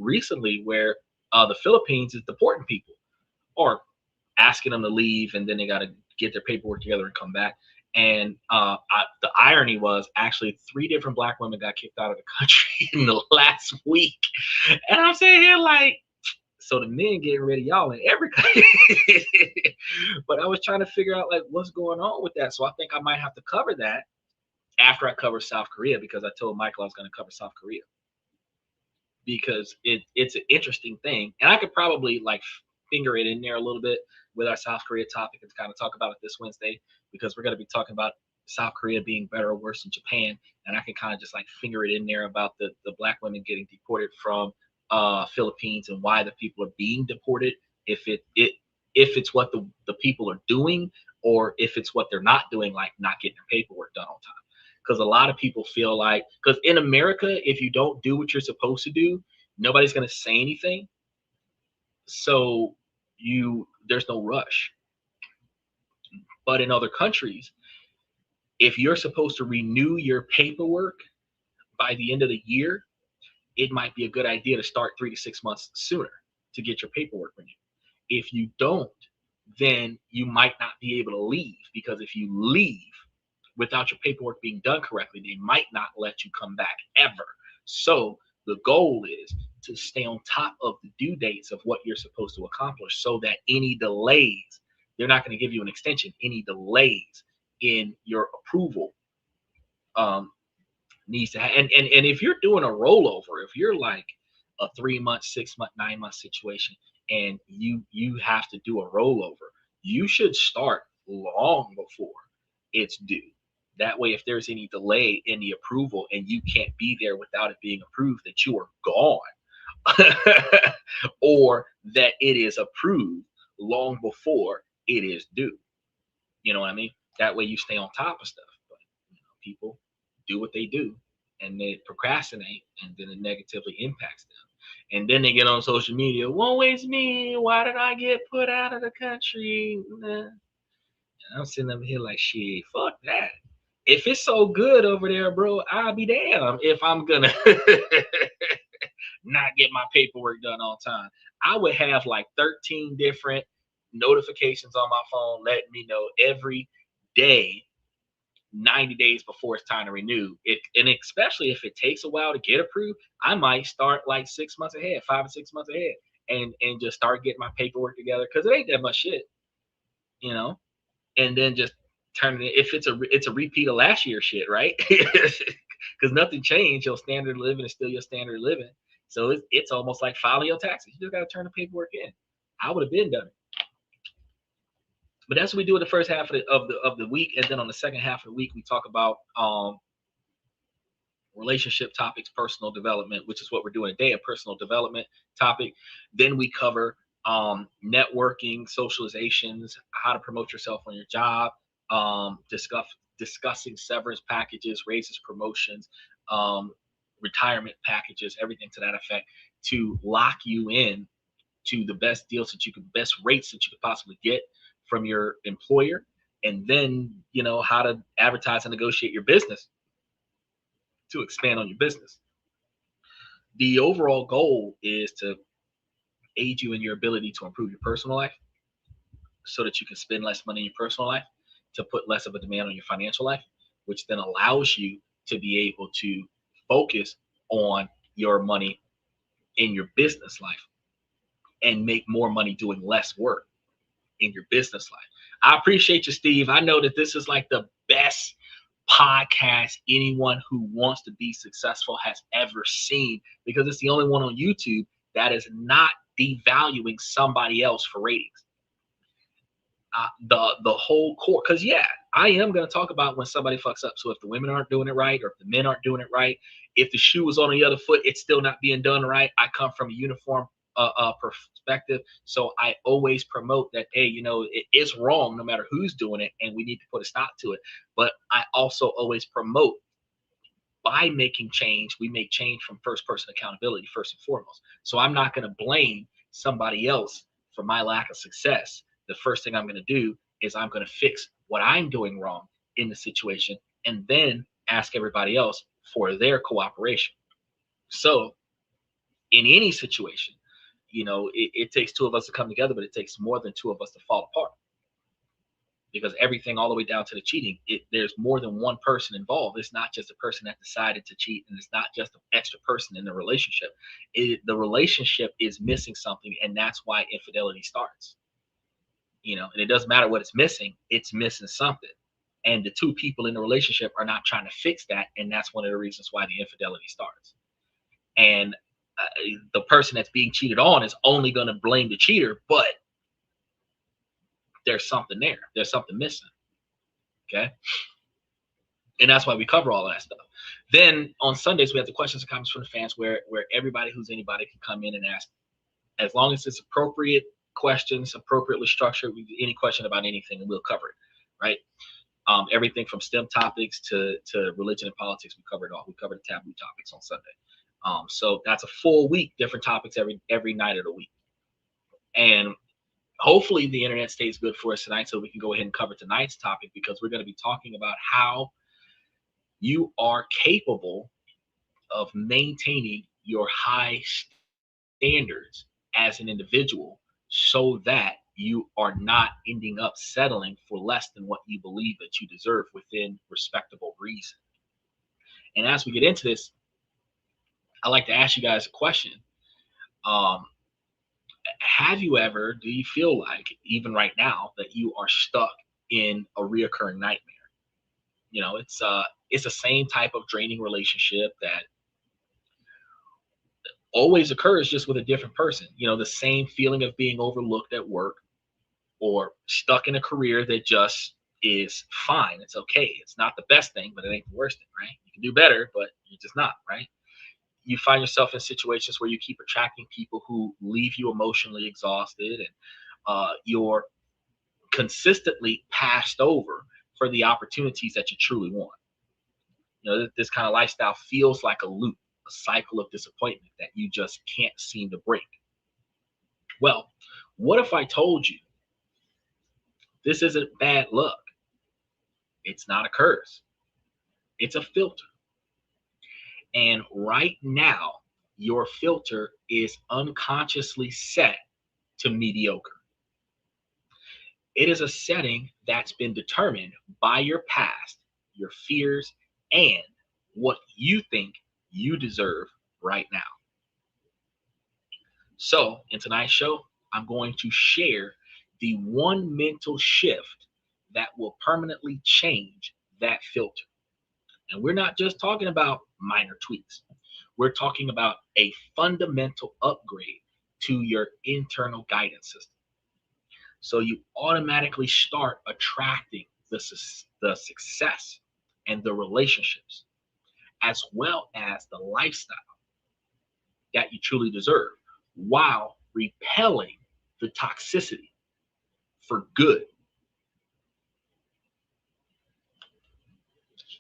recently where the Philippines is deporting people or asking them to leave, and then they got to get their paperwork together and come back. And the irony was actually 3 different black women got kicked out of the country in the last week. And I'm saying here like, so the men getting rid of y'all in every country. But I was trying to figure out like what's going on with that. So I think I might have to cover that after I cover South Korea, because I told Michael I was going to cover South Korea because it's an interesting thing, and I could probably like finger it in there a little bit with our South Korea topic and kind of talk about it this Wednesday, because we're going to be talking about South Korea being better or worse than Japan, and I can kind of just like finger it in there about the black women getting deported from Philippines and why the people are being deported, if it's what the people are doing, or if it's what they're not doing, like not getting their paperwork done on time. Because a lot of people feel like, because in America, if you don't do what you're supposed to do, nobody's going to say anything. So there's no rush. But in other countries, if you're supposed to renew your paperwork by the end of the year, it might be a good idea to start 3 to 6 months sooner to get your paperwork renewed. If you don't, then you might not be able to leave, because if you leave without your paperwork being done correctly, they might not let you come back ever. So the goal is to stay on top of the due dates of what you're supposed to accomplish, so that any delays, they're not going to give you an extension, any delays in your approval needs to have. And if you're doing a rollover, if you're like a 3 month, 6 month, 9 month situation, and you have to do a rollover, you should start long before it's due. That way, if there's any delay in the approval and you can't be there without it being approved, that you are gone, or that it is approved long before it is due. You know what I mean? That way you stay on top of stuff. But people do what they do, and they procrastinate, and then it negatively impacts them. And then they get on social media, woe is me, why did I get put out of the country? Nah. I'm sitting up here like, shit, fuck that. If it's so good over there, bro, I'll be damned if I'm gonna not get my paperwork done on time. I would have like 13 different notifications on my phone letting me know every day, 90 days before it's time to renew it. And especially if it takes a while to get approved, I might start like 6 months ahead, 5 or 6 months ahead, and just start getting my paperwork together, because it ain't that much shit, you know. And then just turn it, if it's a repeat of last year's shit, right? Because nothing changed. Your standard of living is still your standard of living. So it's almost like filing your taxes. You just got to turn the paperwork in. I would have been done it. But that's what we do in the first half of the week, and then on the second half of the week we talk about relationship topics, personal development, which is what we're doing today, a personal development topic. Then we cover networking, socializations, how to promote yourself on your job, discussing severance packages, raises, promotions, retirement packages, everything to that effect, to lock you in to the best deals that you could, best rates that you could possibly get from your employer. And then, how to advertise and negotiate your business to expand on your business. The overall goal is to aid you in your ability to improve your personal life, so that you can spend less money in your personal life, to put less of a demand on your financial life, which then allows you to be able to focus on your money in your business life and make more money doing less work in your business life. I appreciate you, Steve. I know that this is like the best podcast anyone who wants to be successful has ever seen, because it's the only one on YouTube that is not devaluing somebody else for ratings. The whole core, because I am going to talk about when somebody fucks up. So if the women aren't doing it right, or if the men aren't doing it right, if the shoe is on the other foot, it's still not being done right. I come from a uniform perspective, so I always promote that, hey, it's wrong no matter who's doing it, and we need to put a stop to it. But I also always promote, by making change, we make change from first person accountability first and foremost. So I'm not going to blame somebody else for my lack of success. The first thing I'm going to do is I'm going to fix what I'm doing wrong in the situation, and then ask everybody else for their cooperation. So in any situation. It takes two of us to come together, but it takes more than two of us to fall apart, because everything all the way down to the cheating, there's more than one person involved. It's not just a person that decided to cheat, and it's not just an extra person in the relationship. The relationship is missing something, and that's why infidelity starts. And it doesn't matter what it's missing something. And the two people in the relationship are not trying to fix that, and that's one of the reasons why the infidelity starts. And the person that's being cheated on is only going to blame the cheater, but there's something there. There's something missing. Okay. And that's why we cover all of that stuff. Then on Sundays, we have the questions and comments from the fans where everybody who's anybody can come in and ask, as long as it's appropriate questions, appropriately structured, any question about anything, and we'll cover it, right? Everything from STEM topics to religion and politics, we cover it all. We cover the taboo topics on Sunday. So that's a full week, different topics every night of the week. And hopefully the internet stays good for us tonight so we can go ahead and cover tonight's topic, because we're going to be talking about how you are capable of maintaining your high standards as an individual, so that you are not ending up settling for less than what you believe that you deserve within respectable reason. And as we get into this, I'd like to ask you guys a question. Do you feel like, even right now, that you are stuck in a reoccurring nightmare? It's the same type of draining relationship that always occurs, just with a different person. The same feeling of being overlooked at work, or stuck in a career that just is fine. It's okay. It's not the best thing, but it ain't the worst thing, right? You can do better, but you're just not, right? You find yourself in situations where you keep attracting people who leave you emotionally exhausted, and you're consistently passed over for the opportunities that you truly want. This kind of lifestyle feels like a loop, a cycle of disappointment that you just can't seem to break. Well, what if I told you this isn't bad luck? It's not a curse. It's a filter. And right now, your filter is unconsciously set to mediocre. It is a setting that's been determined by your past, your fears, and what you think you deserve right now. So, in tonight's show, I'm going to share the one mental shift that will permanently change that filter. And we're not just talking about minor tweaks. We're talking about a fundamental upgrade to your internal guidance system. So you automatically start attracting the success and the relationships, as well as the lifestyle that you truly deserve, while repelling the toxicity for good.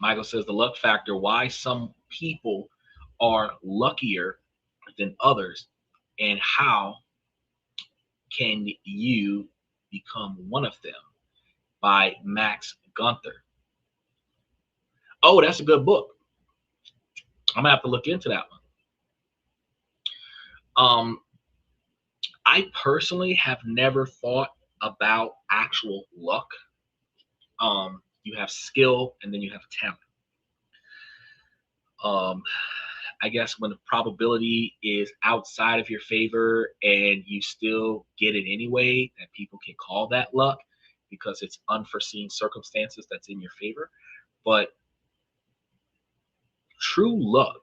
Michael says the luck factor, why some people are luckier than others, and how can you become one of them, by Max Gunther. Oh, that's a good book. I'm gonna have to look into that one. I personally have never thought about actual luck. You have skill, and then you have talent. I guess when the probability is outside of your favor and you still get it anyway, that people can call that luck, because it's unforeseen circumstances that's in your favor. But true luck,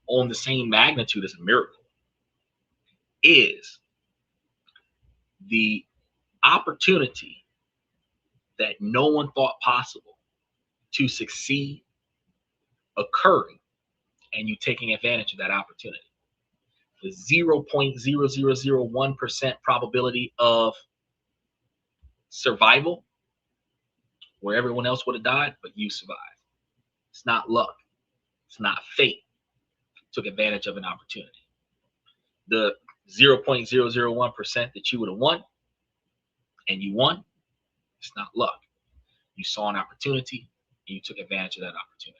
on the same magnitude as a miracle, is the opportunity that no one thought possible to succeed occurring, and you taking advantage of that opportunity. The 0.0001% probability of survival, where everyone else would have died, but you survived. It's not luck. It's not fate. Took advantage of an opportunity. The 0.001% that you would have won, and you won, it's not luck. You saw an opportunity, and you took advantage of that opportunity.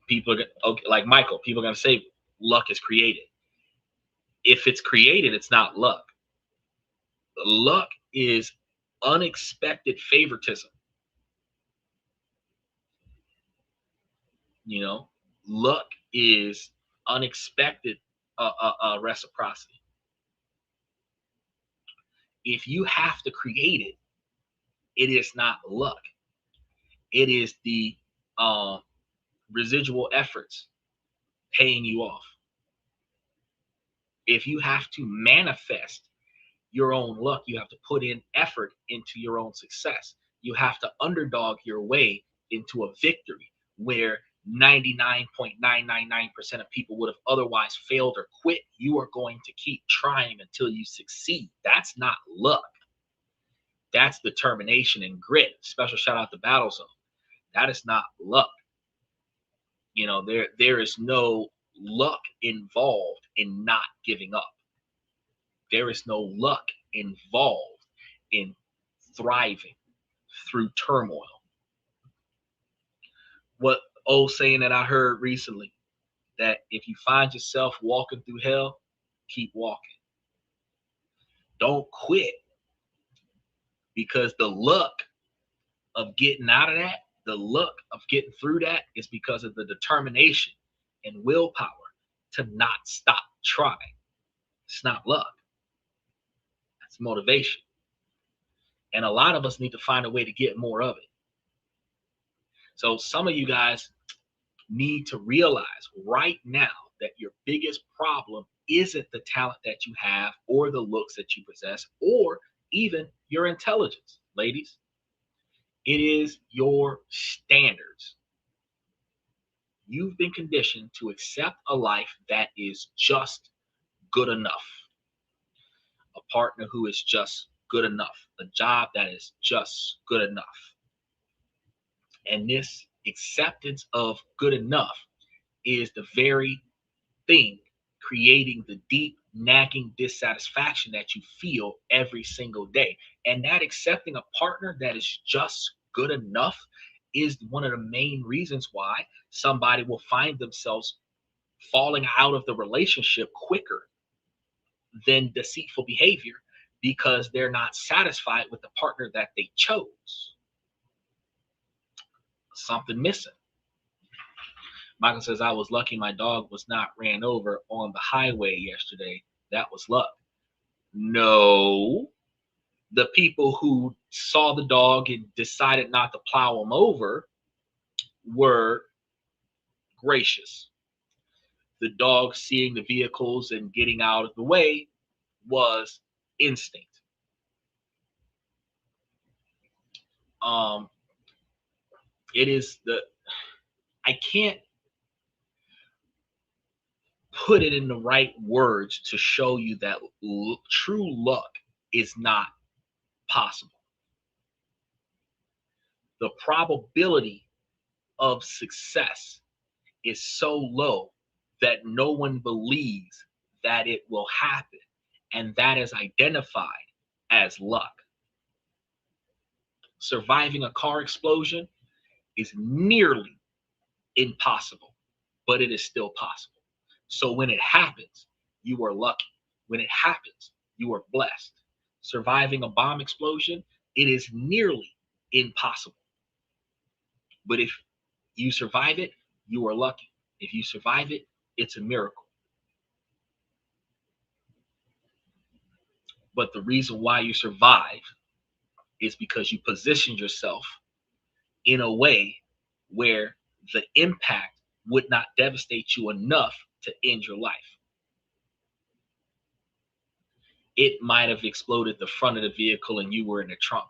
People are okay, like Michael. People are gonna say luck is created. If it's created, it's not luck. Luck is unexpected favoritism. You know, luck is unexpected reciprocity. If you have to create it, it is not luck. It is the uh, residual efforts paying you off. If you have to manifest your own luck, you have to put in effort into your own success. You have to underdog your way into a victory where 99.999% of people would have otherwise failed or quit. You are going to keep trying until you succeed. That's not luck. That's determination and grit. Special shout out to Battle Zone. That is not luck. You know, there is no luck involved in not giving up. There is no luck involved in thriving through turmoil. What old saying that I heard recently, that if you find yourself walking through hell, keep walking. Don't quit, because the luck of getting out of that, the luck of getting through that is because of the determination and willpower to not stop trying. It's not luck. That's motivation. And a lot of us need to find a way to get more of it. So some of you guys need to realize right now that your biggest problem isn't the talent that you have or the looks that you possess or even your intelligence, ladies. It is your standards. You've been conditioned to accept a life that is just good enough, a partner who is just good enough, a job that is just good enough. And this acceptance of good enough is the very thing creating the deep, nagging dissatisfaction that you feel every single day. And that accepting a partner that is just good enough is one of the main reasons why somebody will find themselves falling out of the relationship quicker than deceitful behavior, because they're not satisfied with the partner that they chose. Something missing. Michael says, I was lucky my dog was not ran over on the highway yesterday. That was luck. No. The people who saw the dog and decided not to plow him over were gracious. The dog seeing the vehicles and getting out of the way was instinct. It is I can't put it in the right words to show you that true luck is not possible. The probability of success is so low that no one believes that it will happen, and that is identified as luck. Surviving a car explosion is nearly impossible, but it is still possible. So when it happens, you are lucky. When it happens, you are blessed. Surviving a bomb explosion, it is nearly impossible. But if you survive it, you are lucky. If you survive it, it's a miracle. But the reason why you survive is because you positioned yourself in a way where the impact would not devastate you enough to end your life. It might have exploded the front of the vehicle and you were in the trunk.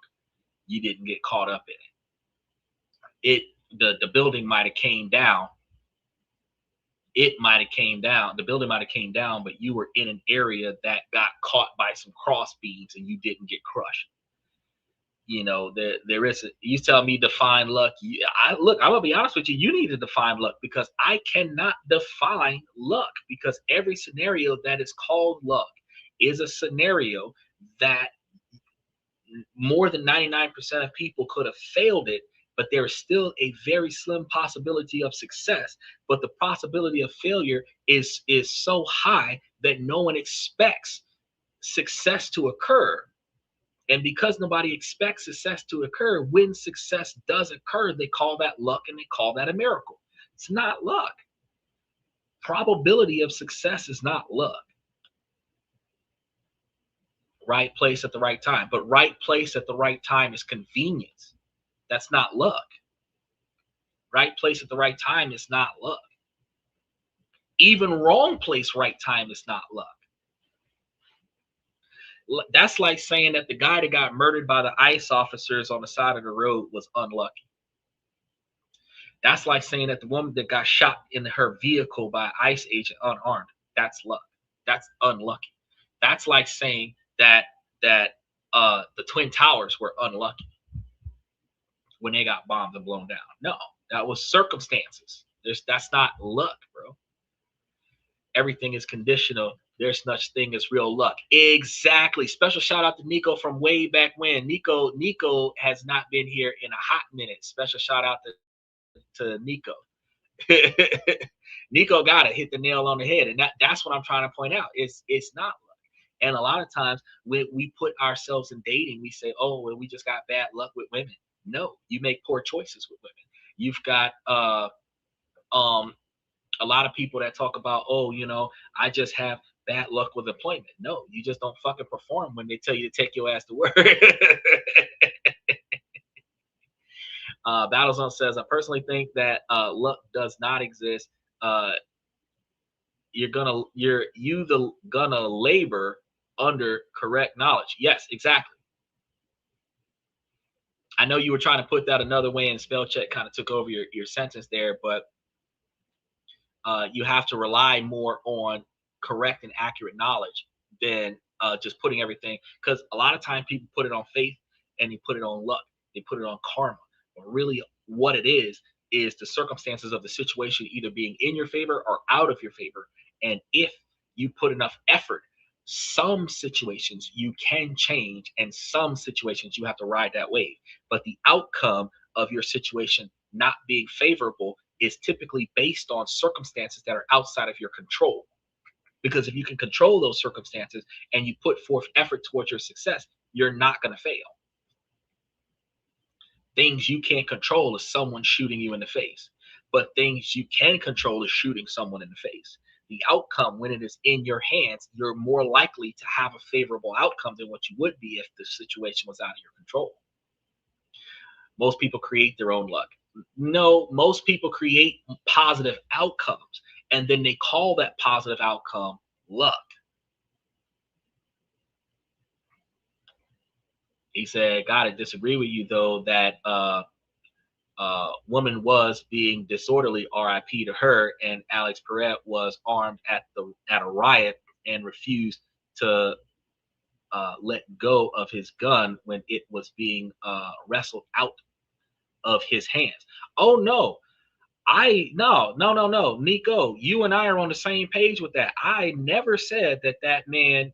You didn't get caught up in it. The building might have came down. The building might have came down, but you were in an area that got caught by some cross beams and you didn't get crushed. You know, there is you tell me define luck. I'm gonna be honest with you. You need to define luck, because I cannot define luck, because every scenario that is called luck is a scenario that more than 99% of people could have failed it, but there is still a very slim possibility of success. But the possibility of failure is so high that no one expects success to occur. And because nobody expects success to occur, when success does occur, they call that luck and they call that a miracle. It's not luck. Probability of success is not luck. Right place at the right time. But right place at the right time is convenience. That's not luck. Right place at the right time is not luck. Even wrong place, right time is not luck. That's like saying that the guy that got murdered by the ICE officers on the side of the road was unlucky. That's like saying that the woman that got shot in her vehicle by an ICE agent unarmed, that's luck. That's unlucky. That's like saying that the Twin Towers were unlucky when they got bombed and blown down. No, that was circumstances. That's not luck, bro. Everything is conditional. There's such thing as real luck. Exactly. Special shout out to Nico from way back when. Nico has not been here in a hot minute. Special shout out to Nico. Nico got it, hit the nail on the head, and that's what I'm trying to point out. It's not luck. And a lot of times when we put ourselves in dating, we say, "Oh, well, we just got bad luck with women." No, you make poor choices with women. You've got a lot of people that talk about, "Oh, I just have bad luck with employment." No, you just don't fucking perform when they tell you to take your ass to work. Battlezone says, I personally think that luck does not exist. You're gonna labor under correct knowledge. Yes, exactly. I know you were trying to put that another way, and spell check kind of took over your sentence there, but you have to rely more on correct and accurate knowledge than just putting everything, because a lot of time people put it on faith and they put it on luck, they put it on karma. But really what it is the circumstances of the situation either being in your favor or out of your favor. And if you put enough effort, some situations you can change and some situations you have to ride that wave. But the outcome of your situation not being favorable is typically based on circumstances that are outside of your control. Because if you can control those circumstances and you put forth effort towards your success, you're not going to fail. Things you can't control is someone shooting you in the face. But things you can control is shooting someone in the face. The outcome, when it is in your hands, you're more likely to have a favorable outcome than what you would be if the situation was out of your control. Most people create their own luck. No, most people create positive outcomes, and then they call that positive outcome luck. He said, gotta disagree with you though, that woman was being disorderly, RIP to her, and Alex Perret was armed at a riot and refused to let go of his gun when it was being wrestled out of his hands. Oh no, no, Nico, you and I are on the same page with that. I never said that man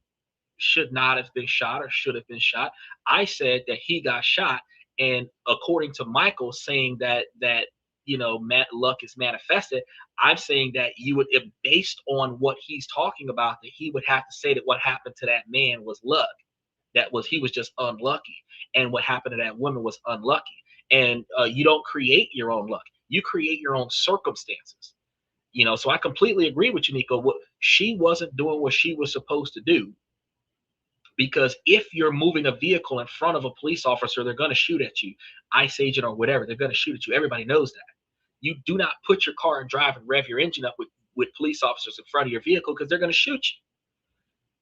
should not have been shot or should have been shot. I said that he got shot, and according to Michael saying that luck is manifested, I'm saying that you would, if based on what he's talking about, that he would have to say that what happened to that man was luck. He was just unlucky, and what happened to that woman was unlucky. And you don't create your own luck; you create your own circumstances. So I completely agree with you, Nico. She wasn't doing what she was supposed to do. Because if you're moving a vehicle in front of a police officer, they're going to shoot at you. ICE agent or whatever, they're going to shoot at you. Everybody knows that. You do not put your car and drive and rev your engine up with police officers in front of your vehicle, because they're going to shoot you.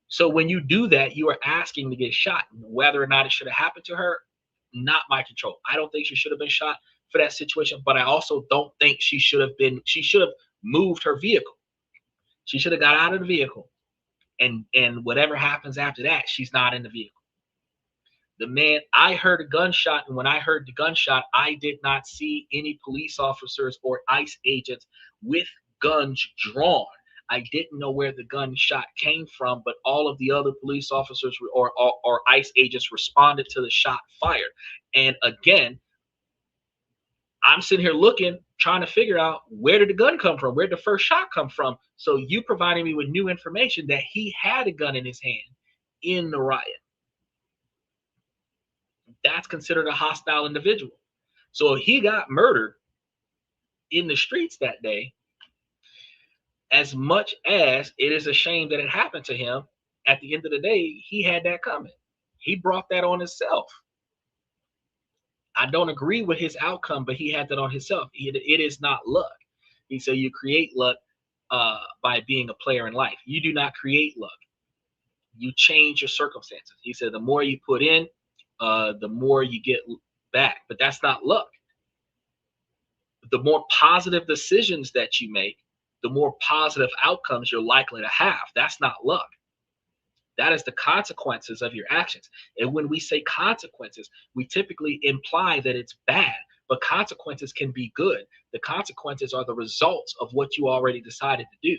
So when you do that, you are asking to get shot. Whether or not it should have happened to her, not my control. I don't think she should have been shot for that situation, but I also don't think she should have moved her vehicle. She should have got out of the vehicle. And whatever happens after that, she's not in the vehicle. The man, I heard a gunshot, and when I heard the gunshot, I did not see any police officers or ICE agents with guns drawn. I didn't know where the gunshot came from, but all of the other police officers or ICE agents responded to the shot fired. And again, I'm sitting here looking, trying to figure out where did the gun come from? Where did the first shot come from? So you providing me with new information that he had a gun in his hand in the riot. That's considered a hostile individual. So if he got murdered in the streets that day, as much as it is a shame that it happened to him, at the end of the day, he had that coming. He brought that on himself. I don't agree with his outcome, but he had that on himself. It is not luck. He said you create luck by being a player in life. You do not create luck. You change your circumstances. He said the more you put in, the more you get back. But that's not luck. The more positive decisions that you make, the more positive outcomes you're likely to have. That's not luck. That is the consequences of your actions. And when we say consequences, we typically imply that it's bad, but consequences can be good. The consequences are the results of what you already decided to do.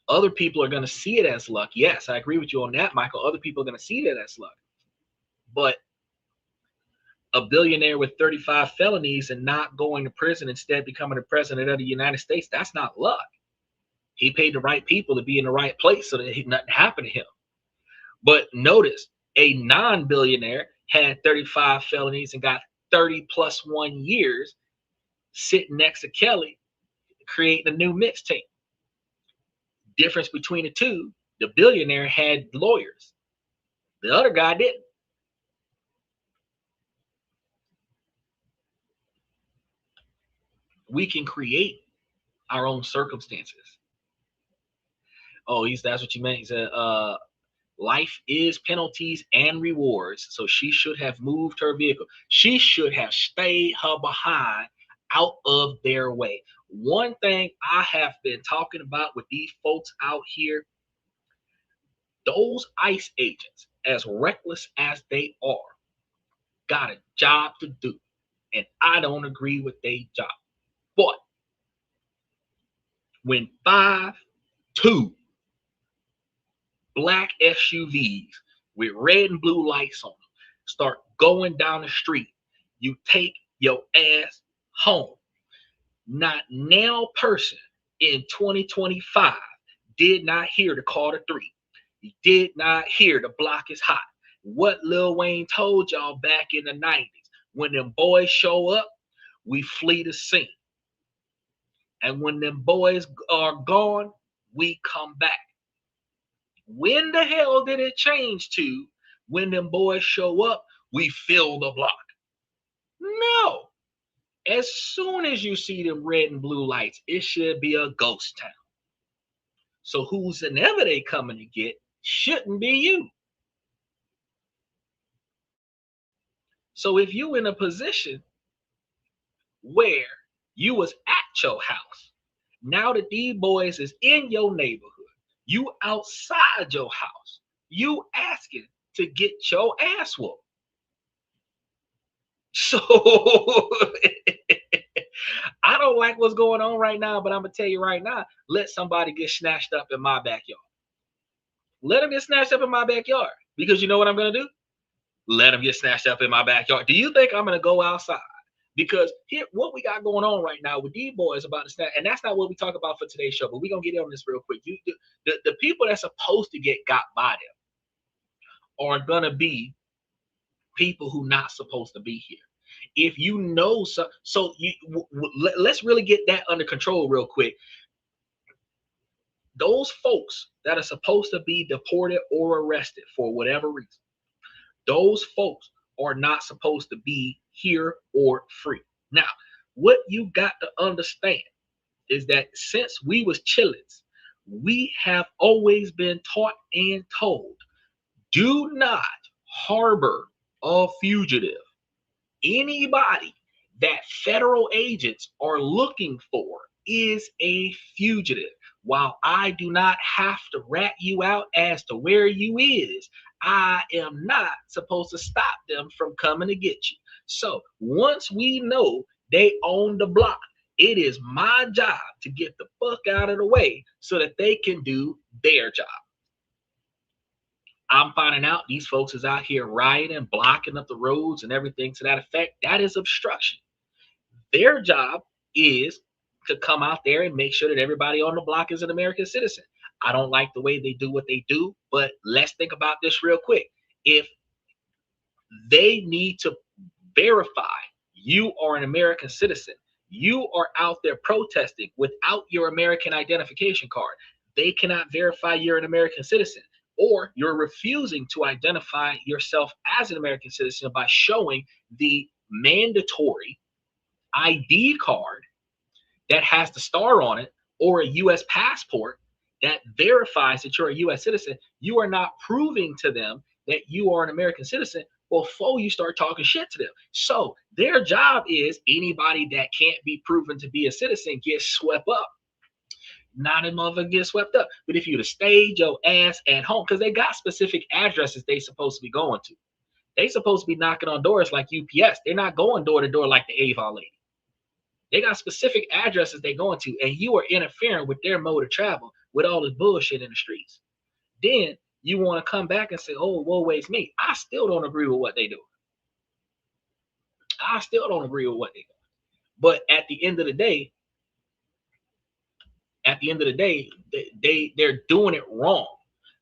Other people are going to see it as luck. Yes, I agree with you on that, Michael. Other people are going to see that as luck. But a billionaire with 35 felonies and not going to prison, instead becoming the president of the United States, that's not luck. He paid the right people to be in the right place so that nothing happened to him. But notice, a non-billionaire had 35 felonies and got 30 plus 1 years sitting next to Kelly, creating a new mixtape. Difference between the two, the billionaire had lawyers. The other guy didn't. We can create our own circumstances. Oh, that's what you meant. He said, life is penalties and rewards. So she should have moved her vehicle. She should have stayed her behind out of their way. One thing I have been talking about with these folks out here, those ICE agents, as reckless as they are, got a job to do. And I don't agree with their job. But when 2 black SUVs with red and blue lights on them start going down the street, you take your ass home. Not now person in 2025 did not hear the call to 3. He did not hear the block is hot. What Lil Wayne told y'all back in the 90s, when them boys show up, we flee the scene. And when them boys are gone, we come back. When the hell did it change to when them boys show up, we fill the block? No. As soon as you see them red and blue lights, it should be a ghost town. So who's ever they coming to get shouldn't be you. So if you in a position where you was at your house, now that these boys is in your neighborhood, you outside your house, you asking to get your ass whooped. So I don't like what's going on right now, but I'm gonna tell you right now, let somebody get snatched up in my backyard. Let them get snatched up in my backyard. Because you know what I'm gonna do? Let them get snatched up in my backyard. Do you think I'm gonna go outside? Because here, what we got going on right now with these boys about to snatch, and that's not what we talk about for today's show, but we're gonna get on this real quick. The people that's supposed to get got by them are gonna be people who not supposed to be here. If you know let's really get that under control real quick. Those folks that are supposed to be deported or arrested for whatever reason, those folks are not supposed to be here or free. Now, what you got to understand is that since we was chillins, we have always been taught and told, do not harbor a fugitive. Anybody that federal agents are looking for is a fugitive. While I do not have to rat you out as to where you is, I am not supposed to stop them from coming to get you. So once we know they own the block, it is my job to get the fuck out of the way so that they can do their job. I'm finding out these folks is out here rioting, blocking up the roads and everything to that effect. That is obstruction. Their job is to come out there and make sure that everybody on the block is an American citizen. I don't like the way they do what they do, but let's think about this real quick. If they need to verify you are an American citizen, you are out there protesting without your American identification card, they cannot verify you're an American citizen, or you're refusing to identify yourself as an American citizen by showing the mandatory ID card that has the star on it, or a US passport that verifies that you're a US citizen. You are not proving to them that you are an American citizen before you start talking shit to them. So their job is anybody that can't be proven to be a citizen gets swept up. Not a motherfucker get swept up. But if you'd have stayed your ass at home, because they got specific addresses they supposed to be going to. They supposed to be knocking on doors like UPS. They're not going door to door like the Avon lady. They got specific addresses they're going to, and you are interfering with their mode of travel with all this bullshit in the streets. Then you want to come back and say, oh, woe is me. I still don't agree with what they do. I still don't agree with what they do. But at the end of the day, they're doing it wrong.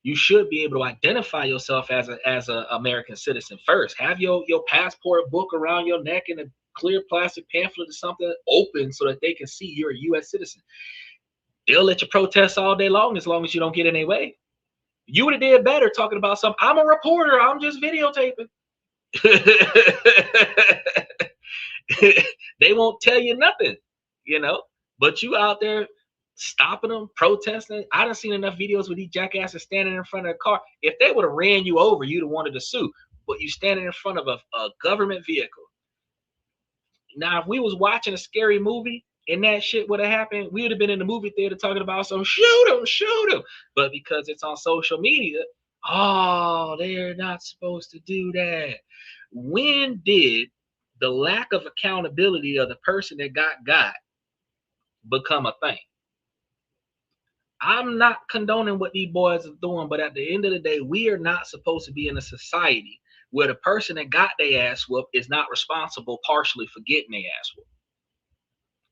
You should be able to identify yourself as an American citizen first. Have your passport book around your neck and a clear plastic pamphlet or something open so that they can see you're a U.S. citizen. They'll let you protest all day long as you don't get in their way. You would have did better talking about something. I'm a reporter. I'm just videotaping. They won't tell you nothing, but you out there stopping them, protesting. I done seen enough videos with these jackasses standing in front of a car. If they would have ran you over, you'd have wanted to sue. But you standing in front of a government vehicle. Now, if we was watching a scary movie and that shit would have happened, we would have been in the movie theater talking about some shoot him. But because it's on social media, oh, they're not supposed to do that. When did the lack of accountability of the person that got become a thing? I'm not condoning what these boys are doing, but at the end of the day, we are not supposed to be in a society where the person that got their ass whooped is not responsible partially for getting their ass whooped.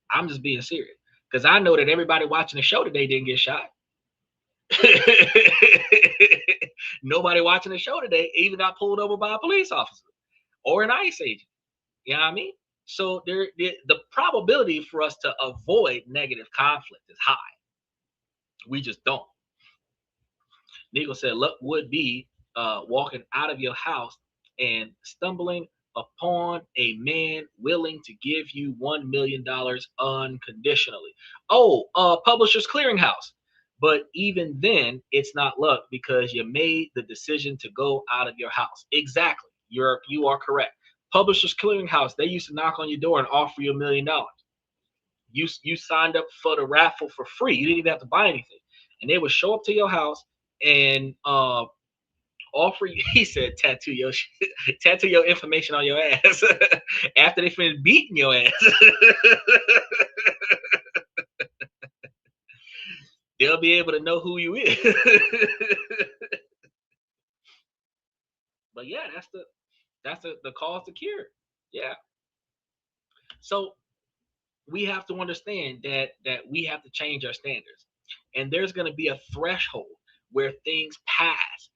I'm just being serious, because I know that everybody watching the show today didn't get shot. Nobody watching the show today even got pulled over by a police officer or an ICE agent. You know what I mean? So the probability for us to avoid negative conflict is high. We just don't. Nico said, luck would be walking out of your house and stumbling upon a man willing to give you $1 million unconditionally. Oh, Publishers Clearinghouse. But even then, it's not luck, because you made the decision to go out of your house. Exactly. You are correct. Publishers Clearinghouse, they used to knock on your door and offer you $1 million. You signed up for the raffle for free. You didn't even have to buy anything. And they would show up to your house and offer you, he said, tattoo your information on your ass after they finish beating your ass. They'll be able to know who you is. But yeah, that's the cause to cure. Yeah. So we have to understand that we have to change our standards, and there's going to be a threshold where things pass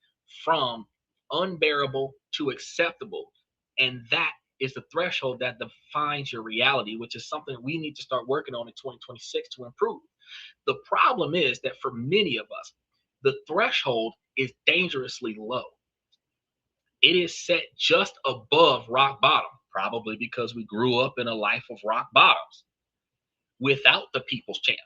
from unbearable to acceptable, and that is the threshold that defines your reality, which is something we need to start working on in 2026 to improve. The problem is that for many of us, the threshold is dangerously low. It is set just above rock bottom, probably because we grew up in a life of rock bottoms without the people's champ.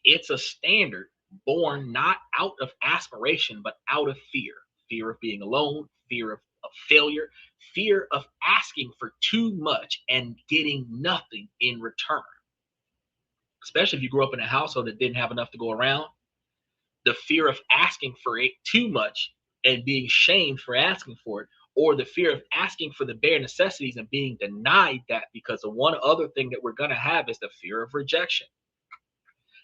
It's a standard born not out of aspiration, but out of fear. Fear of being alone, fear of failure, fear of asking for too much and getting nothing in return. Especially if you grew up in a household that didn't have enough to go around. The fear of asking for it too much and being shamed for asking for it, or the fear of asking for the bare necessities and being denied that, because the one other thing that we're going to have is the fear of rejection.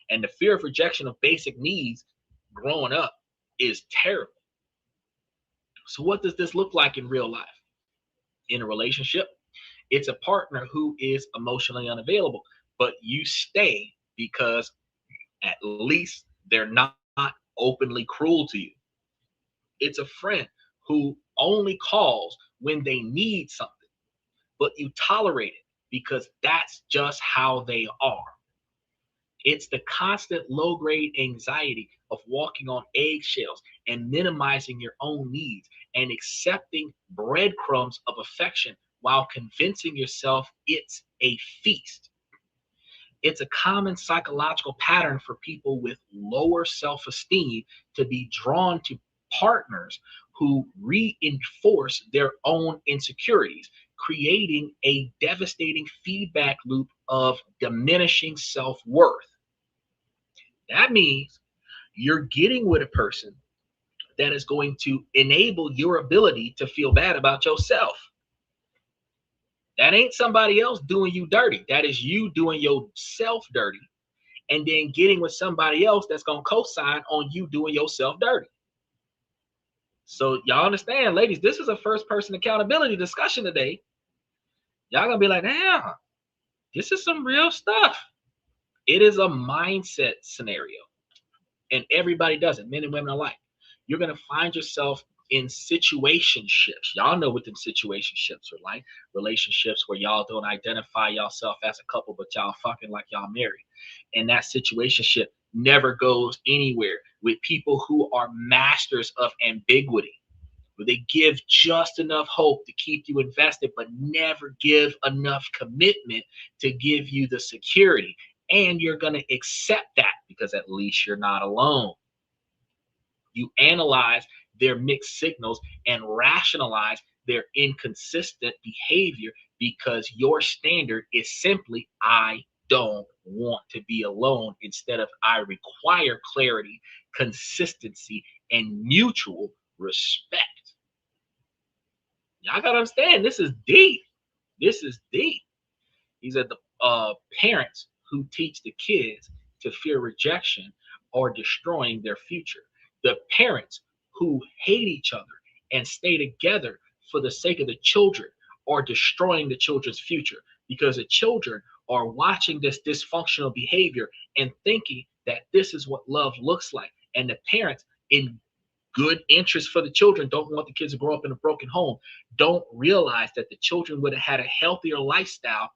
And the fear of rejection of basic needs growing up is terrible. So what does this look like in real life? In a relationship, it's a partner who is emotionally unavailable, but you stay because at least they're not openly cruel to you. It's a friend who only calls when they need something, but you tolerate it because that's just how they are. It's the constant low grade anxiety of walking on eggshells and minimizing your own needs and accepting breadcrumbs of affection while convincing yourself it's a feast. It's a common psychological pattern for people with lower self esteem to be drawn to partners who reinforce their own insecurities, creating a devastating feedback loop of diminishing self worth. That means you're getting with a person that is going to enable your ability to feel bad about yourself. That ain't somebody else doing you dirty. That is you doing yourself dirty and then getting with somebody else that's going to co-sign on you doing yourself dirty. So y'all understand, ladies, this is a first person accountability discussion today. Y'all going to be like, damn, this is some real stuff. It is a mindset scenario. And everybody does it, men and women alike. You're going to find yourself in situationships. Y'all know what them situationships are like. Relationships where y'all don't identify yourself as a couple, but y'all fucking like y'all married. And that situationship never goes anywhere with people who are masters of ambiguity, where they give just enough hope to keep you invested, but never give enough commitment to give you the security. And you're going to accept that because at least you're not alone. You analyze their mixed signals and rationalize their inconsistent behavior because your standard is simply, I don't want to be alone, instead of I require clarity, consistency, and mutual respect. Y'all gotta understand, this is deep. This is deep. These are the parents who teach the kids to fear rejection are destroying their future. The parents who hate each other and stay together for the sake of the children are destroying the children's future because the children are watching this dysfunctional behavior and thinking that this is what love looks like. And the parents, in good interest for the children, don't want the kids to grow up in a broken home, don't realize that the children would have had a healthier lifestyle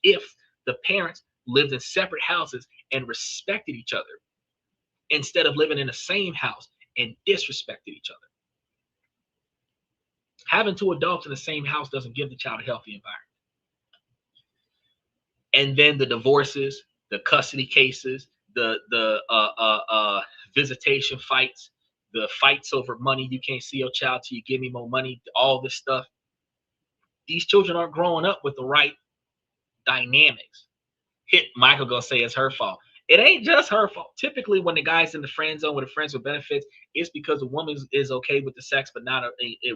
if the parents lived in separate houses and respected each other instead of living in the same house and disrespected each other. Having two adults in the same house doesn't give the child a healthy environment. And then the divorces, the custody cases, the visitation fights, the fights over money. You can't see your child till you give me more money. All this stuff. These children aren't growing up with the right dynamics. Michael gonna say it's her fault. It ain't just her fault. Typically, when the guy's in the friend zone with the friends with benefits, it's because the woman is okay with the sex, but not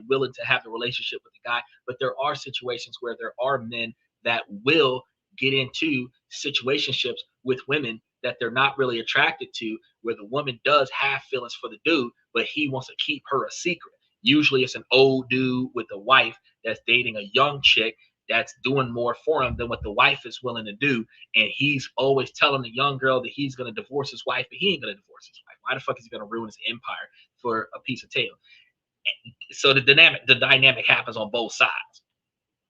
willing to have the relationship with the guy. But there are situations where there are men that will get into situationships with women that they're not really attracted to, where the woman does have feelings for the dude, but he wants to keep her a secret. Usually, it's an old dude with a wife that's dating a young chick that's doing more for him than what the wife is willing to do. And he's always telling the young girl that he's going to divorce his wife, but he ain't going to divorce his wife. Why the fuck is he going to ruin his empire for a piece of tail? So the dynamic happens on both sides.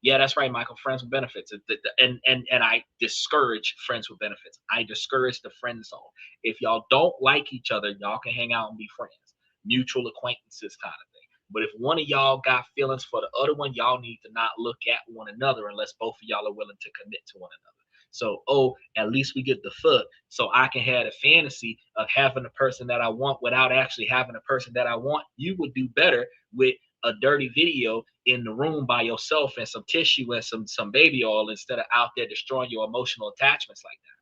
Yeah, that's right, Michael. Friends with benefits. And I discourage friends with benefits. I discourage the friend zone. If y'all don't like each other, y'all can hang out and be friends. Mutual acquaintances kind of thing. But if one of y'all got feelings for the other one, y'all need to not look at one another unless both of y'all are willing to commit to one another. So, at least we get the fuck, so I can have the fantasy of having the person that I want without actually having the person that I want. You would do better with a dirty video in the room by yourself and some tissue and some baby oil instead of out there destroying your emotional attachments like that.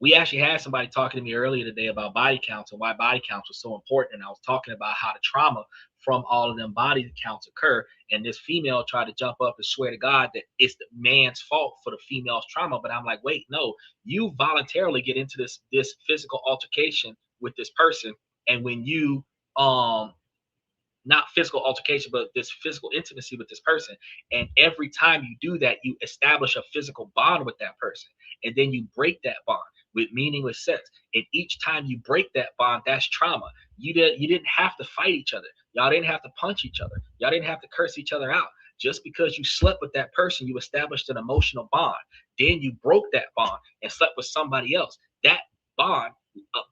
We actually had somebody talking to me earlier today about body counts and why body counts was so important. And I was talking about how the trauma from all of them body counts occur. And this female tried to jump up and swear to God that it's the man's fault for the female's trauma. But I'm like, wait, no, you voluntarily get into this physical altercation with this person, and when you not physical altercation, but this physical intimacy with this person. And every time you do that, you establish a physical bond with that person. And then you break that bond with meaningless sex. And each time you break that bond, that's trauma. You didn't have to fight each other. Y'all didn't have to punch each other. Y'all didn't have to curse each other out. Just because you slept with that person, you established an emotional bond. Then you broke that bond and slept with somebody else. That bond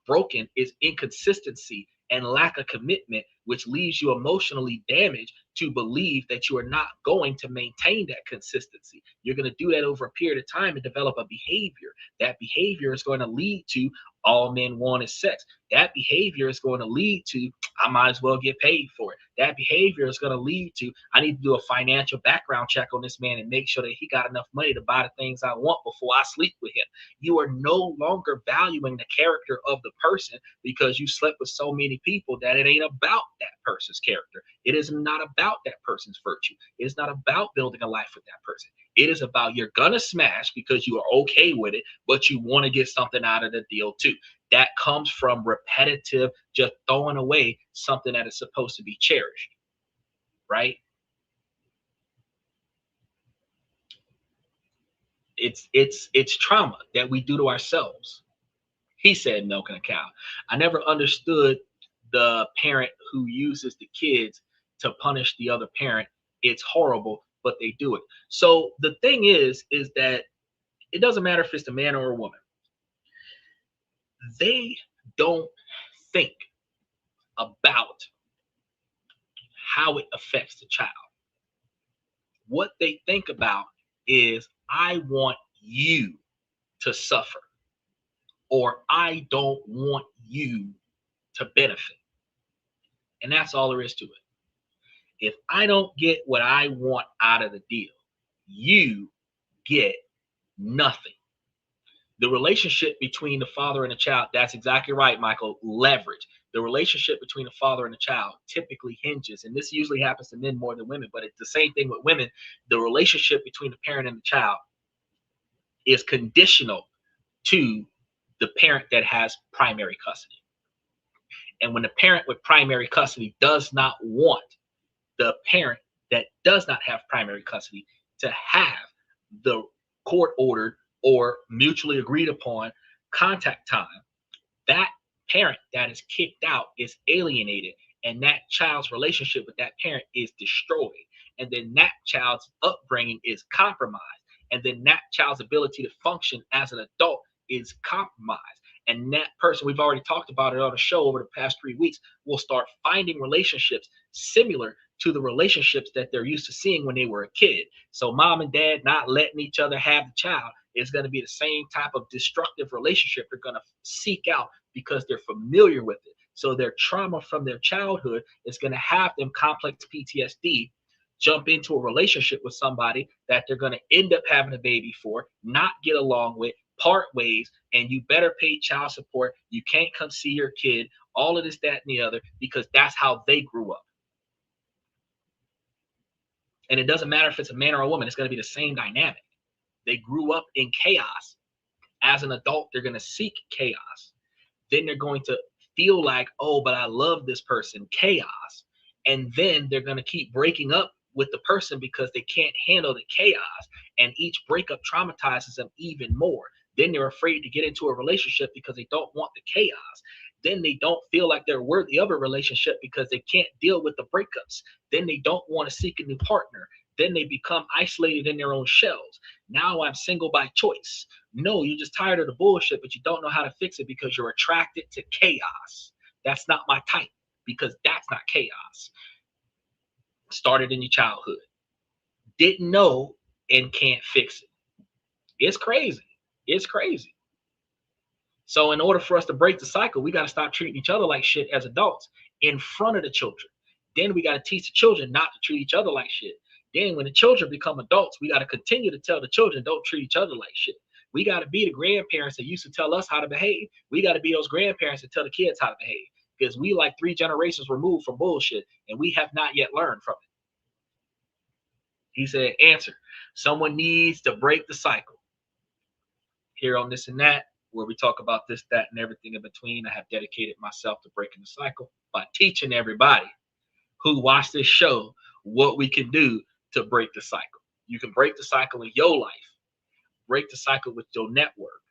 broken is inconsistency and lack of commitment, which leaves you emotionally damaged to believe that you are not going to maintain that consistency. You're going to do that over a period of time and develop a behavior. That behavior is going to lead to all men want is sex. That behavior is going to lead to I might as well get paid for it. That behavior is going to lead to I need to do a financial background check on this man and make sure that he got enough money to buy the things I want before I sleep with him. You are no longer valuing the character of the person because you slept with so many people that it ain't about that person's character. It is not about that person's virtue. It is not about building a life with that person. It is about you're gonna smash because you are okay with it, but you want to get something out of the deal too. That comes from repetitive, just throwing away something that is supposed to be cherished, right? It's trauma that we do to ourselves. He said milking a cow. I never understood the parent who uses the kids to punish the other parent. It's horrible, but they do it. So the thing is that it doesn't matter if it's a man or a woman. They don't think about how it affects the child. What they think about is, I want you to suffer, or I don't want you to benefit. And that's all there is to it. If I don't get what I want out of the deal, you get nothing. The relationship between the father and the child, that's exactly right, Michael, leverage. The relationship between the father and the child typically hinges, and this usually happens to men more than women, but it's the same thing with women. The relationship between the parent and the child is conditional to the parent that has primary custody. And when the parent with primary custody does not want the parent that does not have primary custody to have the court ordered or mutually agreed upon contact time, that parent that is kicked out is alienated, and that child's relationship with that parent is destroyed. And then that child's upbringing is compromised. And then that child's ability to function as an adult is compromised. And that person, we've already talked about it on the show over the past 3 weeks, will start finding relationships similar to the relationships that they're used to seeing when they were a kid. So mom and dad not letting each other have the child is going to be the same type of destructive relationship they're going to seek out because they're familiar with it. So their trauma from their childhood is going to have them complex PTSD, jump into a relationship with somebody that they're going to end up having a baby for, not get along with, part ways, and you better pay child support. You can't come see your kid, all of this, that, and the other, because that's how they grew up. And it doesn't matter if it's a man or a woman, it's going to be the same dynamic. They grew up in chaos. As an adult, they're going to seek chaos. Then they're going to feel like, oh, but I love this person, chaos. And then they're going to keep breaking up with the person because they can't handle the chaos. And each breakup traumatizes them even more. Then they're afraid to get into a relationship because they don't want the chaos. Then they don't feel like they're worthy of a relationship because they can't deal with the breakups. Then they don't want to seek a new partner. Then they become isolated in their own shells. Now I'm single by choice. No, you're just tired of the bullshit, but you don't know how to fix it because you're attracted to chaos. That's not my type, because that's not chaos. Started in your childhood. Didn't know and can't fix it. It's crazy. It's crazy. So in order for us to break the cycle, we got to stop treating each other like shit as adults in front of the children. Then we got to teach the children not to treat each other like shit. Then when the children become adults, we got to continue to tell the children don't treat each other like shit. We got to be the grandparents that used to tell us how to behave. We got to be those grandparents that tell the kids how to behave, because we like 3 generations removed from bullshit and we have not yet learned from it. He said, answer. Someone needs to break the cycle. Here on This and That, where we talk about this, that, and everything in between. I have dedicated myself to breaking the cycle by teaching everybody who watch this show what we can do to break the cycle. You can break the cycle in your life, break the cycle with your network,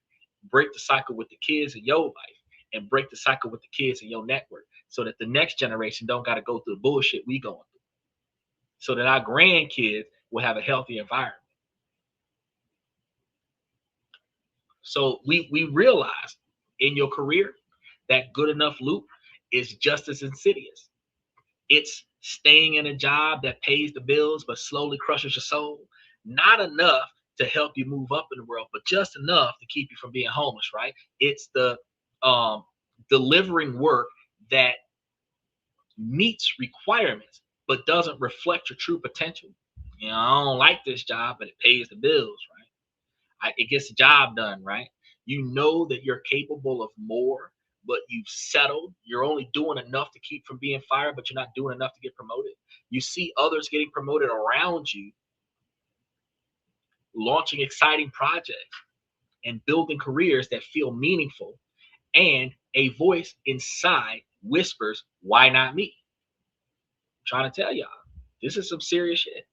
break the cycle with the kids in your life, and break the cycle with the kids in your network, so that the next generation don't got to go through the bullshit we going through, so that our grandkids will have a healthy environment. So we realize in your career that good enough loop is just as insidious. It's staying in a job that pays the bills but slowly crushes your soul. Not enough to help you move up in the world, but just enough to keep you from being homeless, right? It's the delivering work that meets requirements but doesn't reflect your true potential. You know, I don't like this job, but it pays the bills, right? It gets the job done, right? You know that you're capable of more, but you've settled. You're only doing enough to keep from being fired, but you're not doing enough to get promoted. You see others getting promoted around you, launching exciting projects and building careers that feel meaningful, and a voice inside whispers, why not me? I'm trying to tell y'all, this is some serious shit.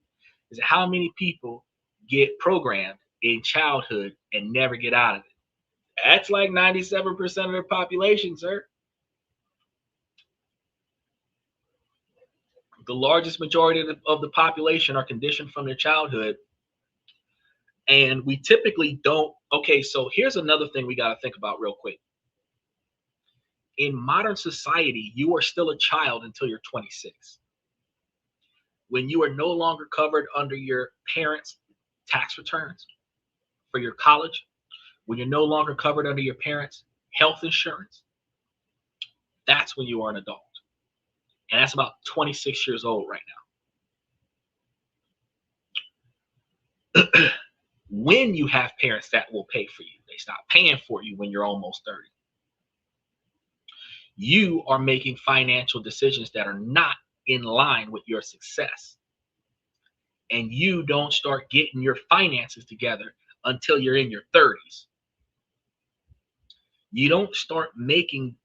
Is how many people get programmed in childhood and never get out of it? That's like 97% of the population, sir. The largest majority of the population are conditioned from their childhood. And we typically don't. Okay, so here's another thing we got to think about real quick. In modern society, you are still a child until you're 26. When you are no longer covered under your parents' tax returns for your college, when you're no longer covered under your parents' health insurance, that's when you are an adult. And that's about 26 years old right now. When you have parents that will pay for you, they stop paying for you when you're almost 30. You are making financial decisions that are not in line with your success. And you don't start getting your finances together until you're in your 30s. You don't start making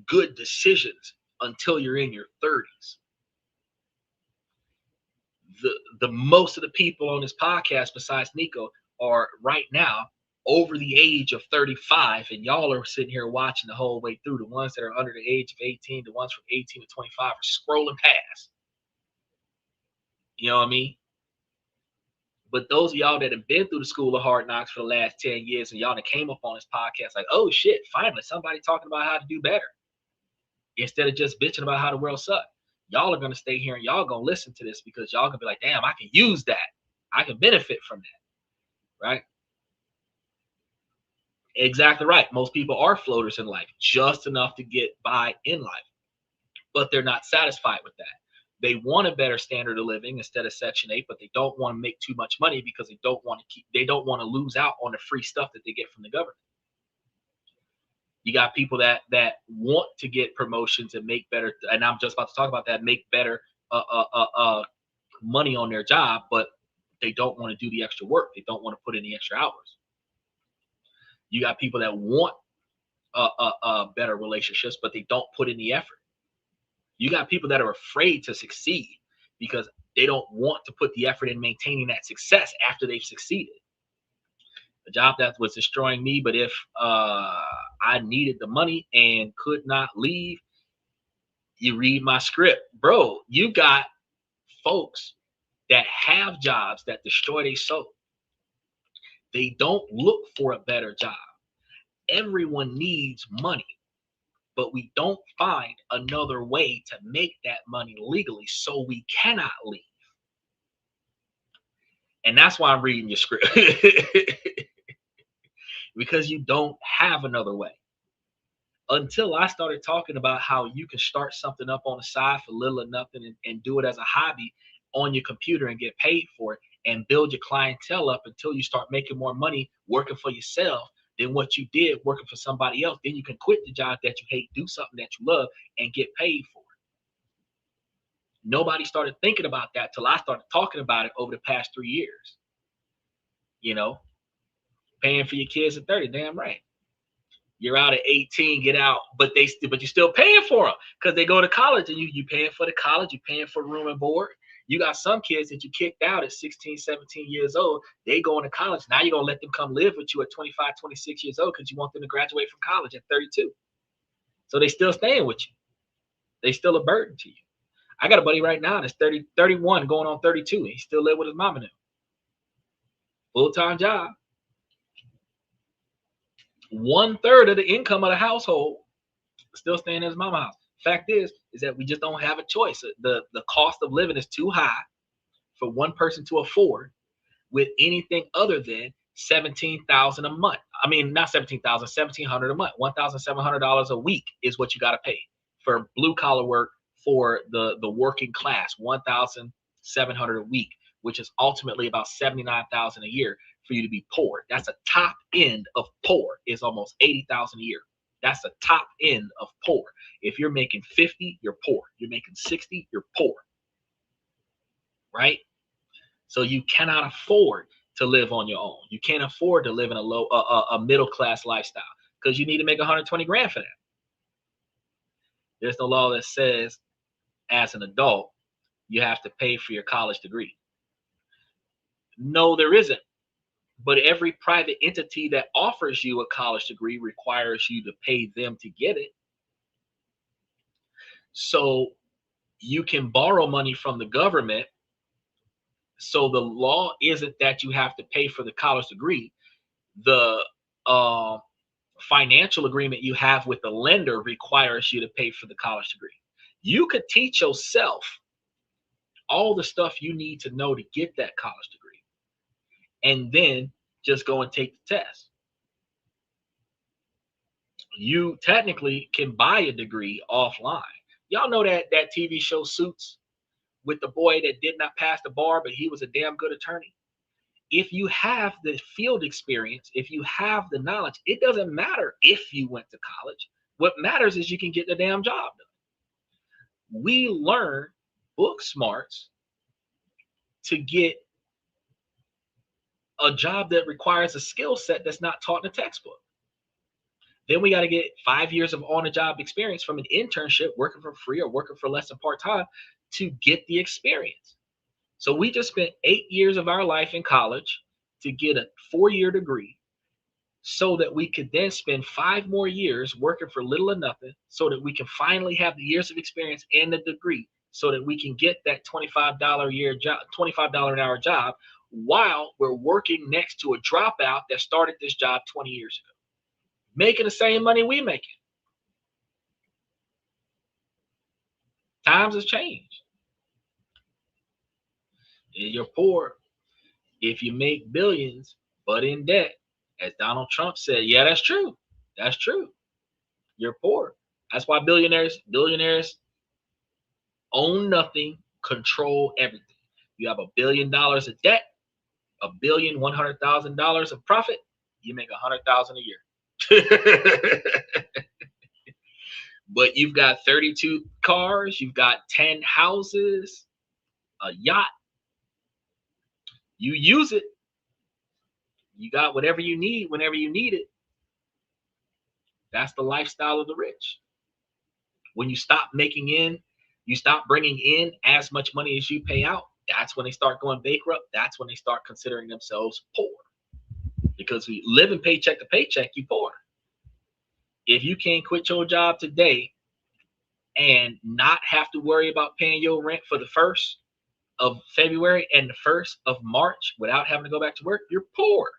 good decisions until you're in your 30s. The most of the people on this podcast, besides Nico, are right now over the age of 35, and y'all are sitting here watching the whole way through. The ones that are under the age of 18, the ones from 18 to 25 are scrolling past. You know what I mean? But those of y'all that have been through the school of hard knocks for the last 10 years, and y'all that came up on this podcast like, oh shit, finally somebody talking about how to do better, instead of just bitching about how the world sucks. Y'all are going to stay here and y'all going to listen to this because y'all going to be like, damn, I can use that. I can benefit from that. Right? Exactly right. Most people are floaters in life, just enough to get by in life, but they're not satisfied with that. They want a better standard of living instead of Section 8, but they don't want to make too much money because they don't want to lose out on the free stuff that they get from the government. You got people that want to get promotions and make better, and I'm just about to talk about that, make better money on their job, but they don't want to do the extra work. They don't want to put in the extra hours. You got people that want better relationships, but they don't put in the effort. You got people that are afraid to succeed because they don't want to put the effort in maintaining that success after they've succeeded. The job that was destroying me, but if I needed the money and could not leave, you read my script. Bro, you got folks that have jobs that destroy their soul. They don't look for a better job. Everyone needs money, but we don't find another way to make that money legally, so we cannot leave. And that's why I'm reading your script. Because you don't have another way. Until I started talking about how you can start something up on the side for little or nothing and do it as a hobby on your computer and get paid for it and build your clientele up until you start making more money working for yourself than what you did working for somebody else. Then you can quit the job that you hate, do something that you love, and get paid for it. Nobody started thinking about that till I started talking about it over the past 3 years. You know, paying for your kids at 30, damn right. You're out at 18, get out, but you're still paying for them because they go to college, and you paying for the college, you paying for room and board. You got some kids that you kicked out at 16, 17 years old. They going to college. Now you're going to let them come live with you at 25, 26 years old because you want them to graduate from college at 32. So they still staying with you. They still a burden to you. I got a buddy right now that's 30, 31, going on 32, and he still live with his mama now. Full-time job. 1/3 of the income of the household still staying in his mama house. Fact is that we just don't have a choice. The cost of living is too high for one person to afford with anything other than $17,000 a month. I mean, not 17,000, $1,700 a month. $1,700 a week is what you got to pay for blue collar work for the working class. $1,700 a week, which is ultimately about $79,000 a year for you to be poor. That's a top end of poor, is almost $80,000 a year. That's the top end of poor. If you're making 50, you're poor. You're making 60, you're poor. Right? So you cannot afford to live on your own. You can't afford to live in a middle class lifestyle because you need to make 120 grand for that. There's no law that says as an adult you have to pay for your college degree. No, there isn't. But every private entity that offers you a college degree requires you to pay them to get it. So you can borrow money from the government. So the law isn't that you have to pay for the college degree. The financial agreement you have with the lender requires you to pay for the college degree. You could teach yourself all the stuff you need to know to get that college degree, and then just go and take the test. You technically can buy a degree offline. Y'all know that TV show Suits with the boy that did not pass the bar, but he was a damn good attorney. If you have the field experience, if you have the knowledge, it doesn't matter if you went to college. What matters is you can get the damn job done. We learn book smarts to get a job that requires a skill set that's not taught in a textbook. Then we got to get 5 years of on-the-job experience from an internship, working for free or working for less than part-time, to get the experience. So we just spent 8 years of our life in college to get a 4-year degree so that we could then spend 5 more years working for little or nothing so that we can finally have the years of experience and the degree so that we can get that $25 a year job, $25 an hour job, while we're working next to a dropout that started this job 20 years ago, making the same money we making. Times has changed. You're poor if you make billions, but in debt. As Donald Trump said, yeah, that's true. That's true. You're poor. That's why billionaires own nothing, control everything. You have $1 billion of debt, $1,100,000 of profit, you make $100,000 a year. But you've got 32 cars, you've got 10 houses, a yacht. You use it. You got whatever you need whenever you need it. That's the lifestyle of the rich. When you stop you stop bringing in as much money as you pay out, that's when they start going bankrupt. That's when they start considering themselves poor. Because we live in paycheck to paycheck, you poor. If you can't quit your job today and not have to worry about paying your rent for the 1st of February and the 1st of March without having to go back to work, you're poor.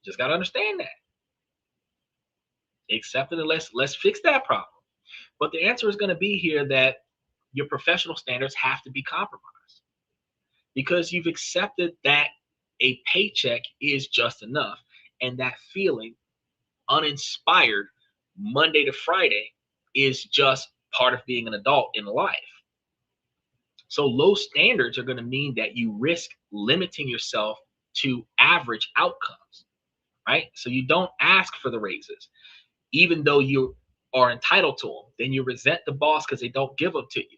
Just got to understand that. Accept it, and let's fix that problem. But the answer is going to be here that your professional standards have to be compromised because you've accepted that a paycheck is just enough, and that feeling uninspired Monday to Friday is just part of being an adult in life. So low standards are going to mean that you risk limiting yourself to average outcomes, right? So you don't ask for the raises, even though you are entitled to them. Then you resent the boss because they don't give them to you.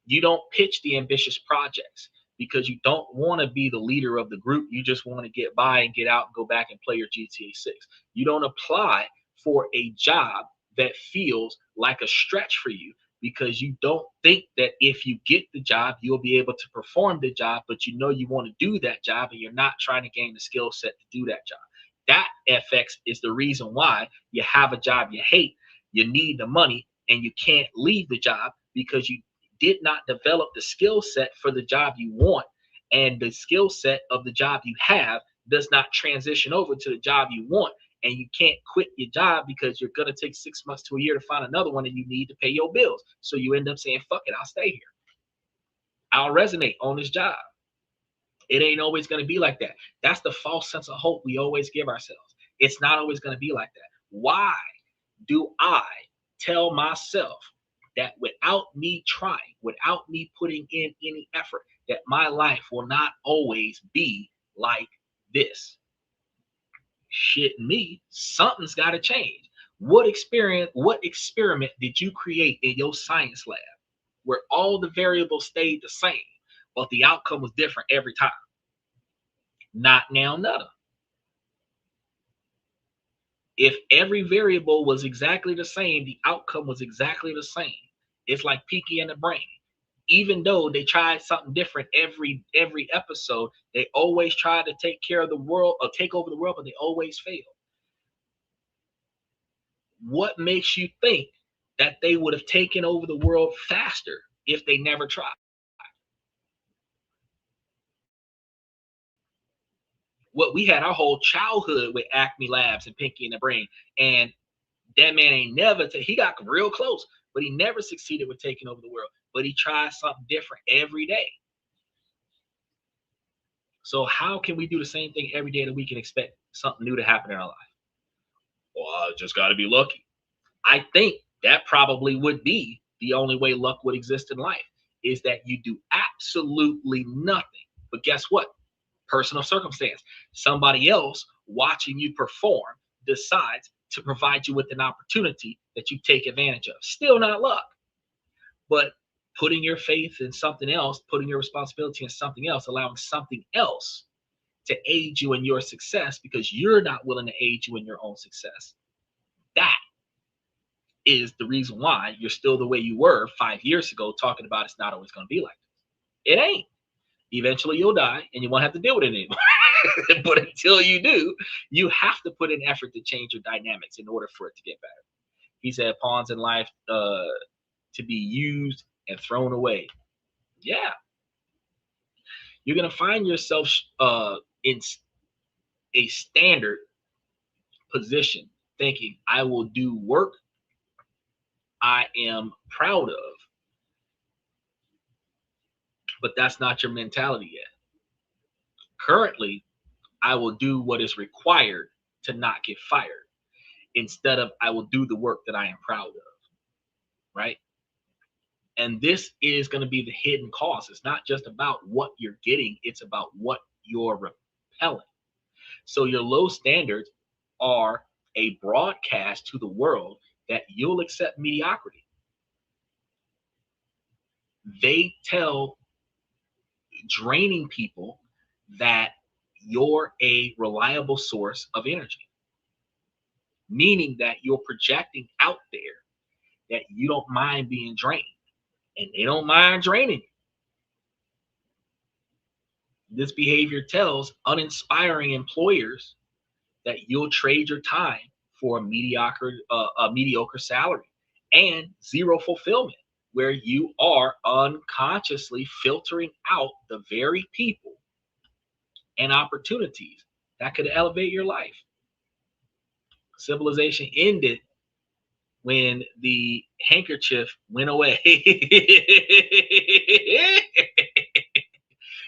You don't pitch the ambitious projects because you don't want to be the leader of the group. You just want to get by and get out and go back and play your GTA 6. You don't apply for a job that feels like a stretch for you, because you don't think that if you get the job, you'll be able to perform the job, but you know you want to do that job and you're not trying to gain the skill set to do that job. That FX is the reason why you have a job you hate, you need the money, and you can't leave the job because you did not develop the skill set for the job you want. And the skill set of the job you have does not transition over to the job you want. And you can't quit your job because you're going to take 6 months to a year to find another one and you need to pay your bills. So you end up saying, fuck it, I'll stay here. I'll resonate on this job. It ain't always going to be like that. That's the false sense of hope we always give ourselves. It's not always going to be like that. Why do I tell myself that without me trying, without me putting in any effort, that my life will not always be like this? Shit me, something's got to change. What experiment did you create in your science lab where all the variables stayed the same, but the outcome was different every time? Not now, nada. If every variable was exactly the same, the outcome was exactly the same. It's like Peaky and the Brain. Even though they tried something different every episode, they always tried to take care of the world or take over the world, but they always failed. What makes you think that they would have taken over the world faster if they never tried? What we had our whole childhood with Acme Labs and Pinky and the Brain, and that man ain't never, he got real close, but he never succeeded with taking over the world. But he tried something different every day. So how can we do the same thing every day that we can expect something new to happen in our life? Well, I just got to be lucky. I think that probably would be the only way luck would exist in life, is that you do absolutely nothing. But guess what? Personal circumstance. Somebody else watching you perform decides to provide you with an opportunity that you take advantage of. Still not luck, but putting your faith in something else, putting your responsibility in something else, allowing something else to aid you in your success because you're not willing to aid you in your own success. That is the reason why you're still the way you were 5 years ago, talking about it's not always going to be like this. It ain't. Eventually you'll die and you won't have to deal with it anymore. But until you do, you have to put in effort to change your dynamics in order for it to get better. He said pawns in life to be used and thrown away. Yeah. You're going to find yourself in a standard position thinking, I will do work I am proud of. But that's not your mentality yet. Currently, I will do what is required to not get fired, instead of I will do the work that I am proud of. Right? And this is going to be the hidden cost. It's not just about what you're getting, it's about what you're repelling. So your low standards are a broadcast to the world that you'll accept mediocrity. They tell draining people that you're a reliable source of energy, meaning that you're projecting out there that you don't mind being drained, and they don't mind draining you. This behavior tells uninspiring employers that you'll trade your time for a mediocre salary and zero fulfillment, where you are unconsciously filtering out the very people and opportunities that could elevate your life. Civilization ended when the handkerchief went away.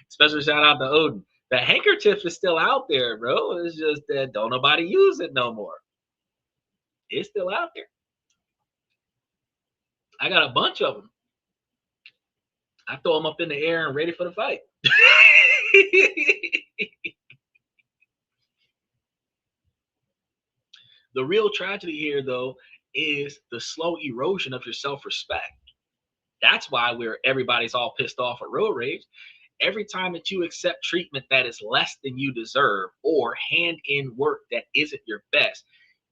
Special shout out to Odin. The handkerchief is still out there, bro. It's just that don't nobody use it no more. It's still out there. I got a bunch of them. I throw them up in the air and ready for the fight. The real tragedy here, though, is the slow erosion of your self-respect. That's why everybody's all pissed off at road rage. Every time that you accept treatment that is less than you deserve or hand in work that isn't your best,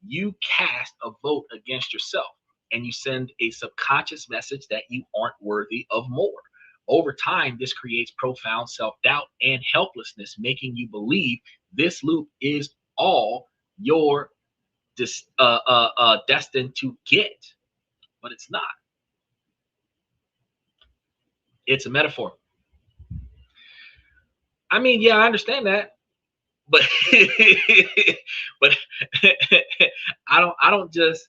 you cast a vote against yourself and you send a subconscious message that you aren't worthy of more. Over time, this creates profound self doubt and helplessness, making you believe this loop is all you're destined to get. But it's not, it's a metaphor. I mean, yeah, I understand that, but but I don't just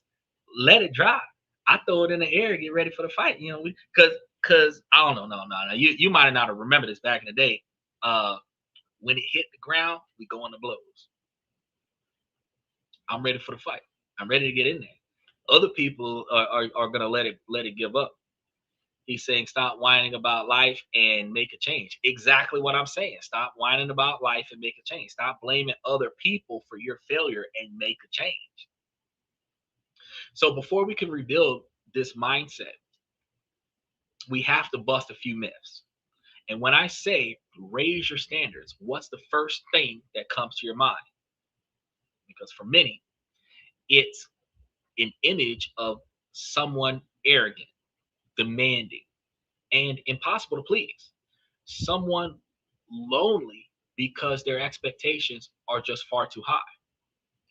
let it drop. I throw it in the air, get ready for the fight. You know, because I don't know, no. You might not have remembered this back in the day. Uh, when it hit the ground, we go on the blows. I'm ready for the fight. I'm ready to get in there. Other people are gonna let it give up. He's saying stop whining about life and make a change. Exactly what I'm saying. Stop whining about life and make a change. Stop blaming other people for your failure and make a change. So before we can rebuild this mindset, we have to bust a few myths. And when I say raise your standards, what's the first thing that comes to your mind? Because for many, it's an image of someone arrogant, demanding, and impossible to please. Someone lonely because their expectations are just far too high.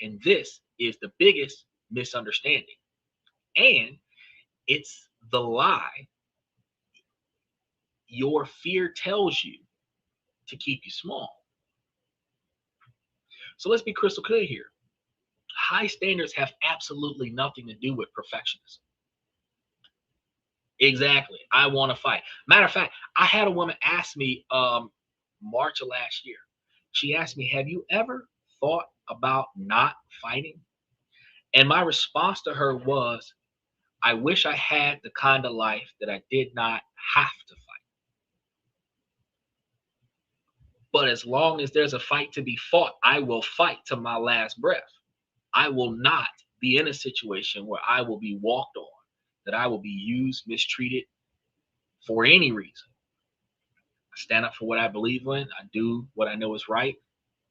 And this is the biggest misunderstanding. And it's the lie your fear tells you to keep you small. So let's be crystal clear here. High standards have absolutely nothing to do with perfectionism. Exactly. I want to fight. Matter of fact, I had a woman ask me March of last year. She asked me, have you ever thought about not fighting? And my response to her was, I wish I had the kind of life that I did not have to fight. But as long as there's a fight to be fought, I will fight to my last breath. I will not be in a situation where I will be walked on, that I will be used, mistreated for any reason. I stand up for what I believe in, I do what I know is right,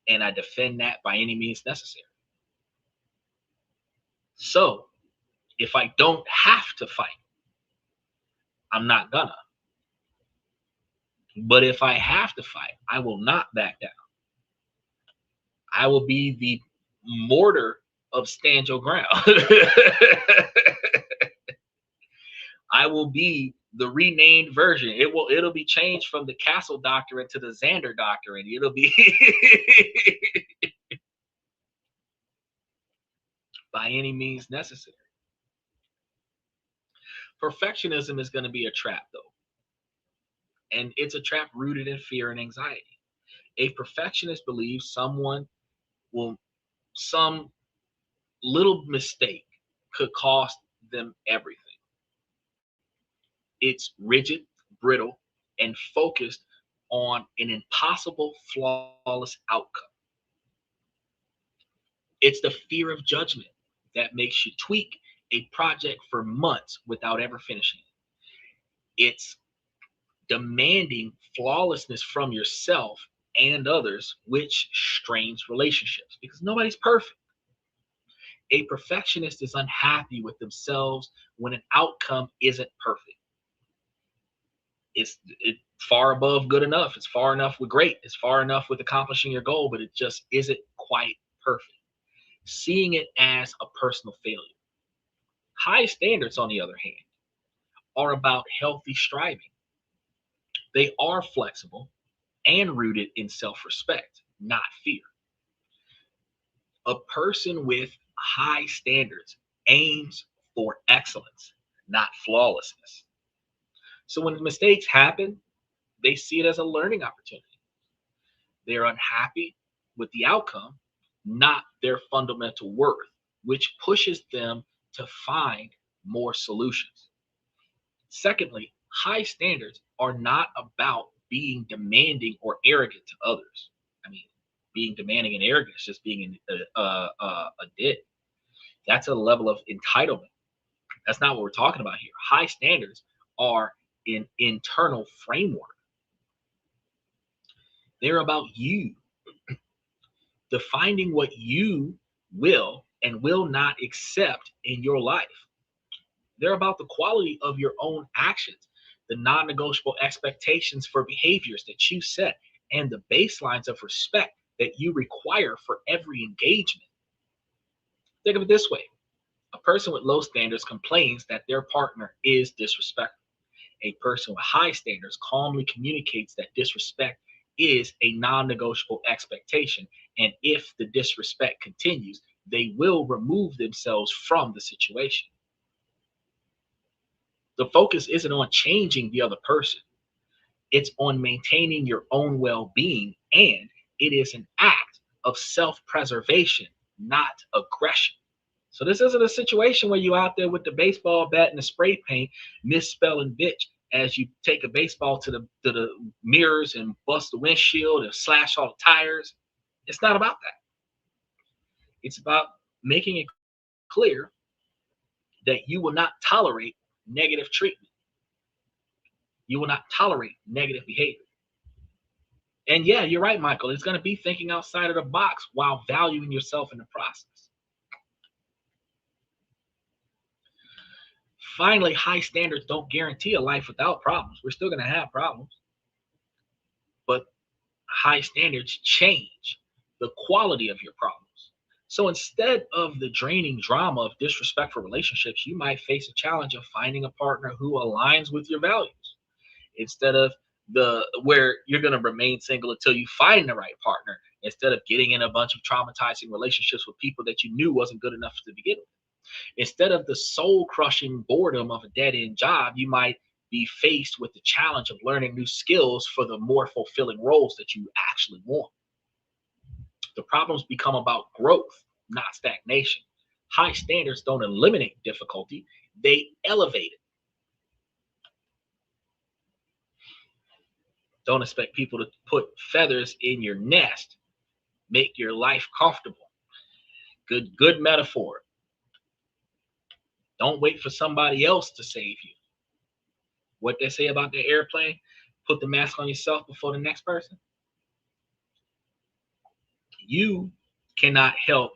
and I defend that by any means necessary. So if I don't have to fight, I'm not gonna. But if I have to fight, I will not back down. I will be the mortar of stand your ground. I will be the renamed version. It'll be changed from the Castle Doctrine to the Xander Doctrine. It'll be by any means necessary. Perfectionism is going to be a trap, though. And it's a trap rooted in fear and anxiety. A perfectionist believes some little mistake could cost them everything. It's rigid, brittle, and focused on an impossible, flawless outcome. It's the fear of judgment that makes you tweak a project for months without ever finishing it. It's demanding flawlessness from yourself and others, which strains relationships because nobody's perfect. A perfectionist is unhappy with themselves when an outcome isn't perfect. It's far above good enough. It's far enough with great. It's far enough with accomplishing your goal, but it just isn't quite perfect. Seeing it as a personal failure. High standards, on the other hand, are about healthy striving. They are flexible and rooted in self-respect, not fear. A person with high standards aims for excellence, not flawlessness. So when mistakes happen, they see it as a learning opportunity. They're unhappy with the outcome, not their fundamental worth, which pushes them to find more solutions. Secondly, high standards are not about being demanding or arrogant to others. I mean, being demanding and arrogant is just being a dick. That's a level of entitlement. That's not what we're talking about here. High standards are an internal framework. They're about you defining what you will and will not accept in your life. They're about the quality of your own actions, the non negotiable expectations for behaviors that you set, and the baselines of respect that you require for every engagement. Think of it this way: a person with low standards complains that their partner is disrespectful. A person with high standards calmly communicates that disrespect is a non negotiable expectation. And if the disrespect continues, they will remove themselves from the situation. The focus isn't on changing the other person, it's on maintaining your own well being. And it is an act of self preservation, not aggression. So this isn't a situation where you out there with the baseball bat and the spray paint, misspelling bitch as you take a baseball to the mirrors and bust the windshield and slash all the tires. It's not about that. It's about making it clear that you will not tolerate negative treatment. You will not tolerate negative behavior. And yeah, you're right, Michael. It's going to be thinking outside of the box while valuing yourself in the process. Finally, high standards don't guarantee a life without problems. We're still going to have problems, but high standards change the quality of your problems. So instead of the draining drama of disrespectful relationships, you might face a challenge of finding a partner who aligns with your values. Instead of the where you're going to remain single until you find the right partner, instead of getting in a bunch of traumatizing relationships with people that you knew wasn't good enough to begin with. Instead of the soul crushing boredom of a dead end job, you might be faced with the challenge of learning new skills for the more fulfilling roles that you actually want. The problems become about growth, not stagnation. High standards don't eliminate difficulty, they elevate it. Don't expect people to put feathers in your nest. Make your life comfortable. Good metaphor. Don't wait for somebody else to save you. What they say about the airplane, put the mask on yourself before the next person. You cannot help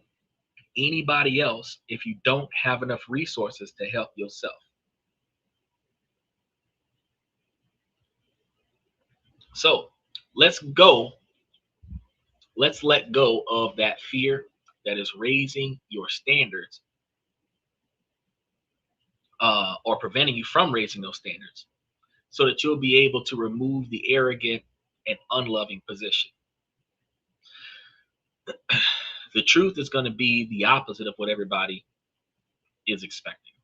anybody else if you don't have enough resources to help yourself. So let's let go of that fear that is raising your standards or preventing you from raising those standards, so that you'll be able to remove the arrogant and unloving position. The truth is going to be the opposite of what everybody is expecting.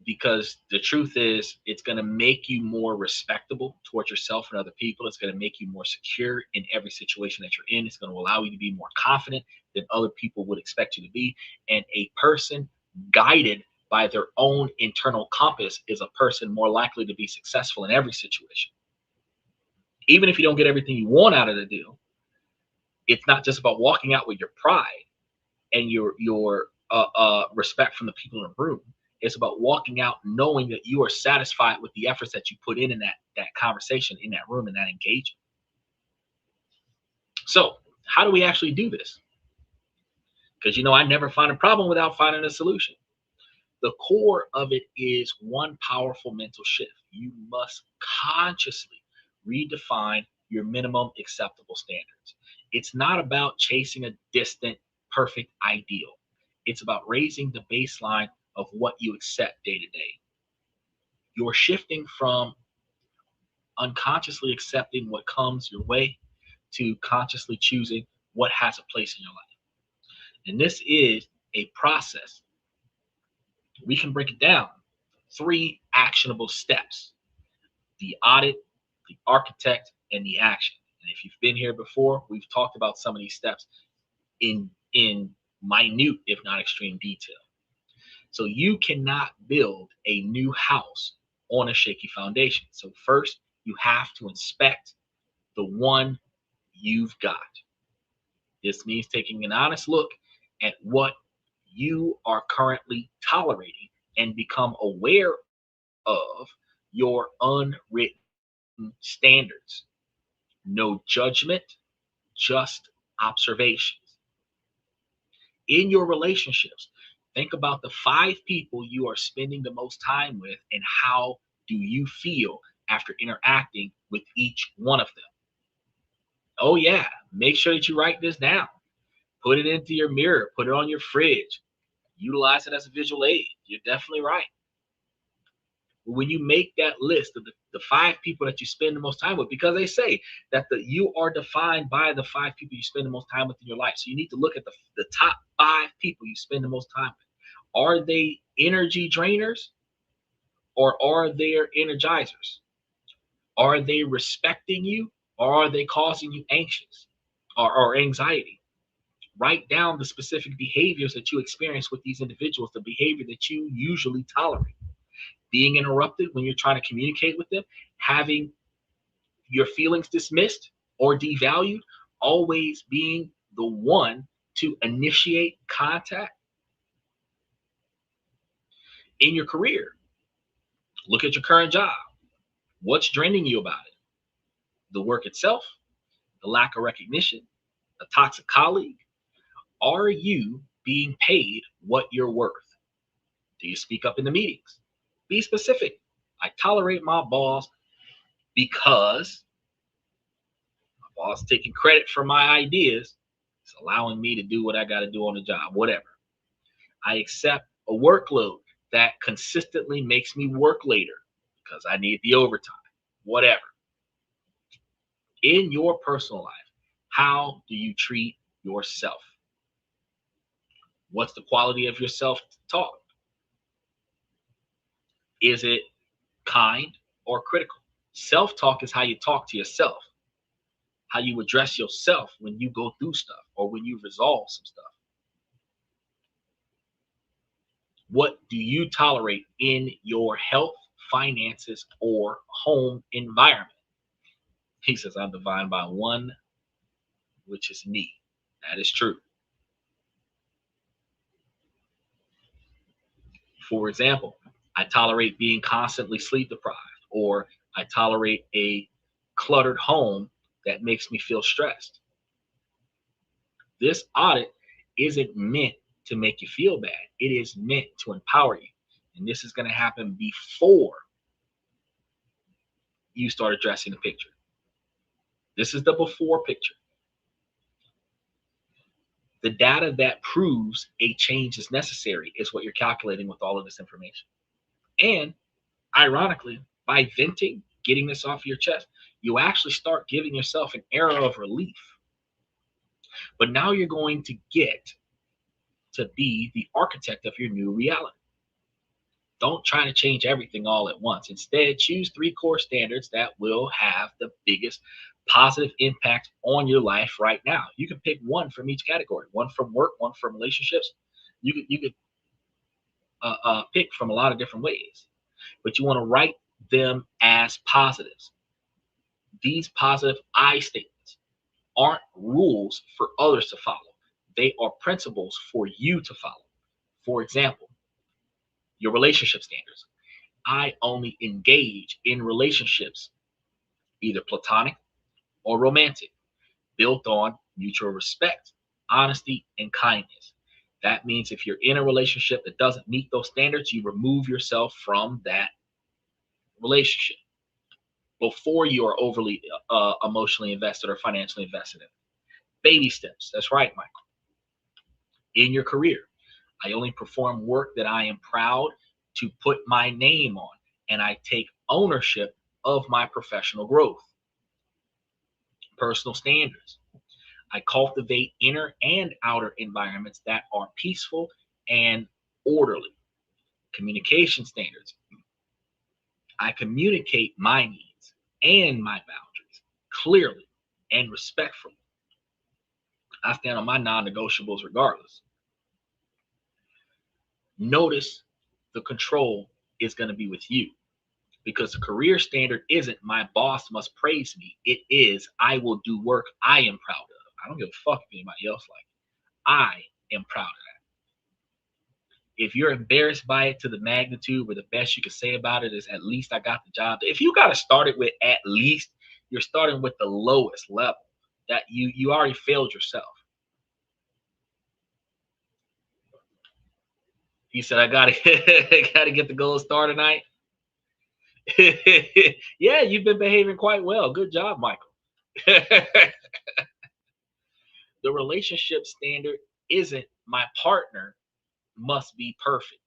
Because the truth is, it's going to make you more respectable towards yourself and other people. It's going to make you more secure in every situation that you're in. It's going to allow you to be more confident than other people would expect you to be. And a person guided by their own internal compass is a person more likely to be successful in every situation. Even if you don't get everything you want out of the deal, it's not just about walking out with your pride and your respect from the people in the room. It's about walking out knowing that you are satisfied with the efforts that you put in that conversation, in that room, in that engagement. So how do we actually do this? Because I never find a problem without finding a solution. The core of it is one powerful mental shift. You must consciously redefine your minimum acceptable standards. It's not about chasing a distant, perfect ideal. It's about raising the baseline of what you accept day to day. You're shifting from unconsciously accepting what comes your way to consciously choosing what has a place in your life. And this is a process. We can break it down. 3 actionable steps: the audit, the architect, and the action. And if you've been here before, we've talked about some of these steps in minute, if not extreme detail. So you cannot build a new house on a shaky foundation. So first, you have to inspect the one you've got. This means taking an honest look at what you are currently tolerating and become aware of your unwritten standards. No judgment, just observations. In your relationships, think about the 5 people you are spending the most time with and how do you feel after interacting with each one of them. Oh, yeah, make sure that you write this down. Put it into your mirror, put it on your fridge, utilize it as a visual aid. You're definitely right. When you make that list of the 5 people that you spend the most time with, because they say that you are defined by the 5 people you spend the most time with in your life. So you need to look at the top 5 people you spend the most time with. Are they energy drainers or are they energizers? Are they respecting you or are they causing you anxious or anxiety? Write down the specific behaviors that you experience with these individuals, the behavior that you usually tolerate. Being interrupted when you're trying to communicate with them, having your feelings dismissed or devalued, always being the one to initiate contact. In your career, look at your current job. What's draining you about it? The work itself, the lack of recognition, a toxic colleague? Are you being paid what you're worth? Do you speak up in the meetings? Be specific. I tolerate my boss because my boss is taking credit for my ideas. It's allowing me to do what I got to do on the job, whatever. I accept a workload that consistently makes me work later because I need the overtime, whatever. In your personal life, how do you treat yourself? What's the quality of your self-talk? Is it kind or critical? Self-talk is how you talk to yourself, how you address yourself when you go through stuff or when you resolve some stuff. What do you tolerate in your health, finances, or home environment? He says, I'm defined by one, which is me. That is true. For example, I tolerate being constantly sleep deprived, or I tolerate a cluttered home that makes me feel stressed. This audit isn't meant to make you feel bad. It is meant to empower you. And this is going to happen before you start addressing the picture. This is the before picture. The data that proves a change is necessary is what you're calculating with all of this information. And ironically, by venting, getting this off your chest, you actually start giving yourself an era of relief. But now you're going to get to be the architect of your new reality. Don't try to change everything all at once. Instead, choose 3 core standards that will have the biggest positive impact on your life right now. You can pick one from each category, one from work, one from relationships. You could pick from a lot of different ways, but you want to write them as positives. These positive I statements aren't rules for others to follow. They are principles for you to follow. For example, your relationship standards. I only engage in relationships, either platonic or romantic, built on mutual respect, honesty, and kindness. That means if you're in a relationship that doesn't meet those standards, you remove yourself from that relationship before you are overly emotionally invested or financially invested in it. Baby steps. That's right, Michael. In your career, I only perform work that I am proud to put my name on, and I take ownership of my professional growth. Personal standards. I cultivate inner and outer environments that are peaceful and orderly. Communication standards. I communicate my needs and my boundaries clearly and respectfully. I stand on my non-negotiables regardless. Notice the control is going to be with you, because the career standard isn't my boss must praise me. It is I will do work I am proud of. I don't give a fuck if anybody else like it. I am proud of that. If you're embarrassed by it to the magnitude where the best you can say about it is at least I got the job. If you got to start it with at least, you're starting with the lowest level. That you already failed yourself. He said, I gotta gotta get the gold star tonight. Yeah, you've been behaving quite well. Good job, Michael. The relationship standard isn't my partner must be perfect.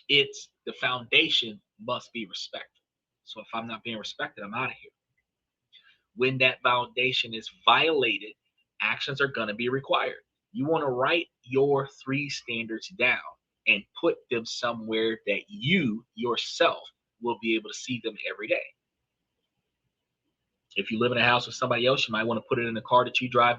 It's the foundation must be respected. So if I'm not being respected, I'm out of here. When that foundation is violated, actions are going to be required. You want to write your three standards down and put them somewhere that you yourself will be able to see them every day. If you live in a house with somebody else, you might want to put it in a car that you drive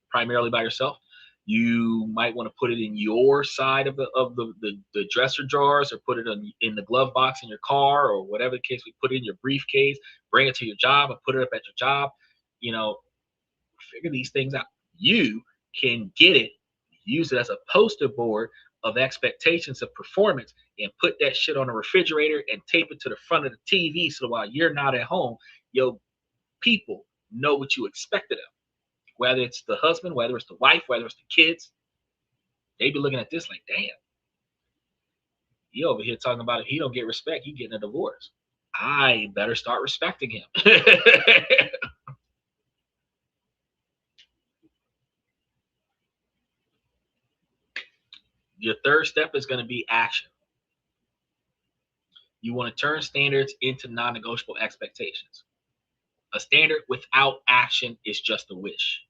primarily by yourself. You might want to put it in your side of the dresser drawers, or put it in the glove box in your car, or whatever the case. We put it in your briefcase, bring it to your job, and put it up at your job. You know, figure these things out. You can get it, use it as a poster board of expectations of performance, and put that shit on a refrigerator and tape it to the front of the TV, so while you're not at home, your people know what you expect of them. Whether it's the husband, whether it's the wife, whether it's the kids, they be looking at this like, damn, he over here talking about if he don't get respect, he getting a divorce. I better start respecting him. Your third step is going to be action. You want to turn standards into non-negotiable expectations. A standard without action is just a wish.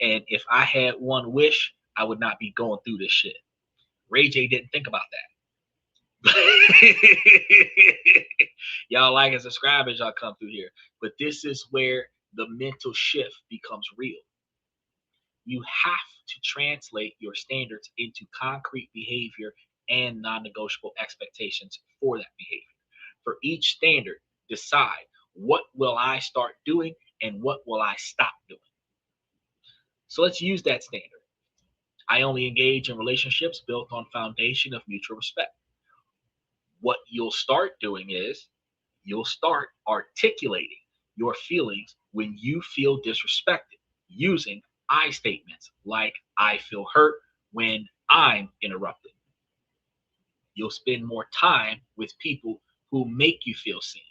And if I had one wish, I would not be going through this shit. Ray J didn't think about that. Y'all like and subscribe as y'all come through here. But this is where the mental shift becomes real. You have to translate your standards into concrete behavior and non-negotiable expectations for that behavior. For each standard, decide, what will I start doing and what will I stop doing? So let's use that standard. I only engage in relationships built on foundation of mutual respect. What you'll start doing is you'll start articulating your feelings when you feel disrespected using I statements like, I feel hurt when I'm interrupted. You'll spend more time with people who make you feel seen.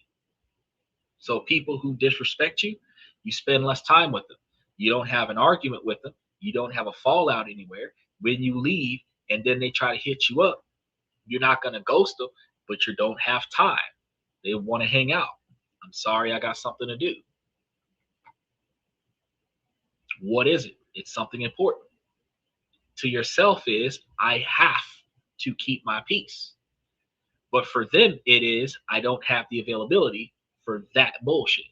So people who disrespect you, you spend less time with them. You don't have an argument with them. You don't have a fallout anywhere. When you leave and then they try to hit you up, you're not going to ghost them, but you don't have time. They want to hang out. I'm sorry, I got something to do. What is it? It's something important. To yourself is, I have to keep my peace. But for them, it is, I don't have the availability for that bullshit.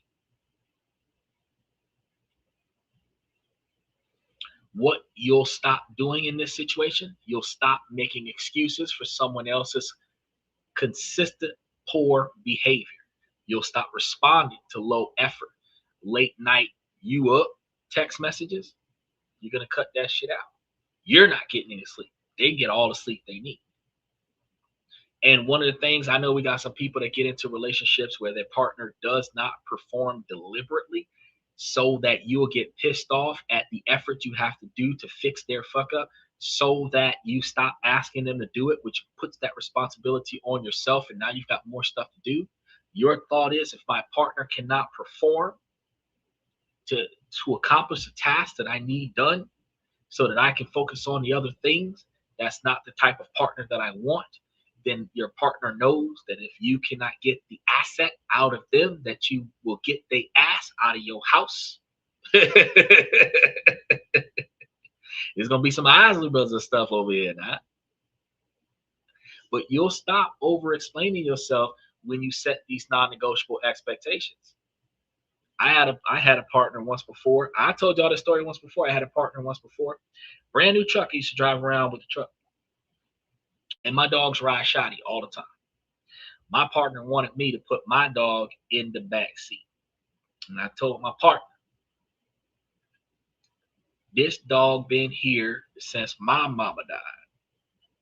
What you'll stop doing in this situation, you'll stop making excuses for someone else's consistent poor behavior. You'll stop responding to low effort, late night, you up text messages. You're going to cut that shit out. You're not getting any sleep. They get all the sleep they need. And one of the things, I know we got some people that get into relationships where their partner does not perform deliberately so that you'll get pissed off at the effort you have to do to fix their fuck up, so that you stop asking them to do it, which puts that responsibility on yourself. And now you've got more stuff to do. Your thought is, if my partner cannot perform to accomplish the task that I need done so that I can focus on the other things, that's not the type of partner that I want. Then your partner knows that if you cannot get the asset out of them, that you will get their ass out of your house. There's going to be some Isley Brothers stuff over here now. But you'll stop over explaining yourself when you set these non-negotiable expectations. I had a partner once before. I told y'all this story once before. I had a partner once before. Brand new truck. He used to drive around with the truck. And my dogs ride shoddy all the time. My partner wanted me to put my dog in the back seat. And I told my partner, this dog been here since my mama died.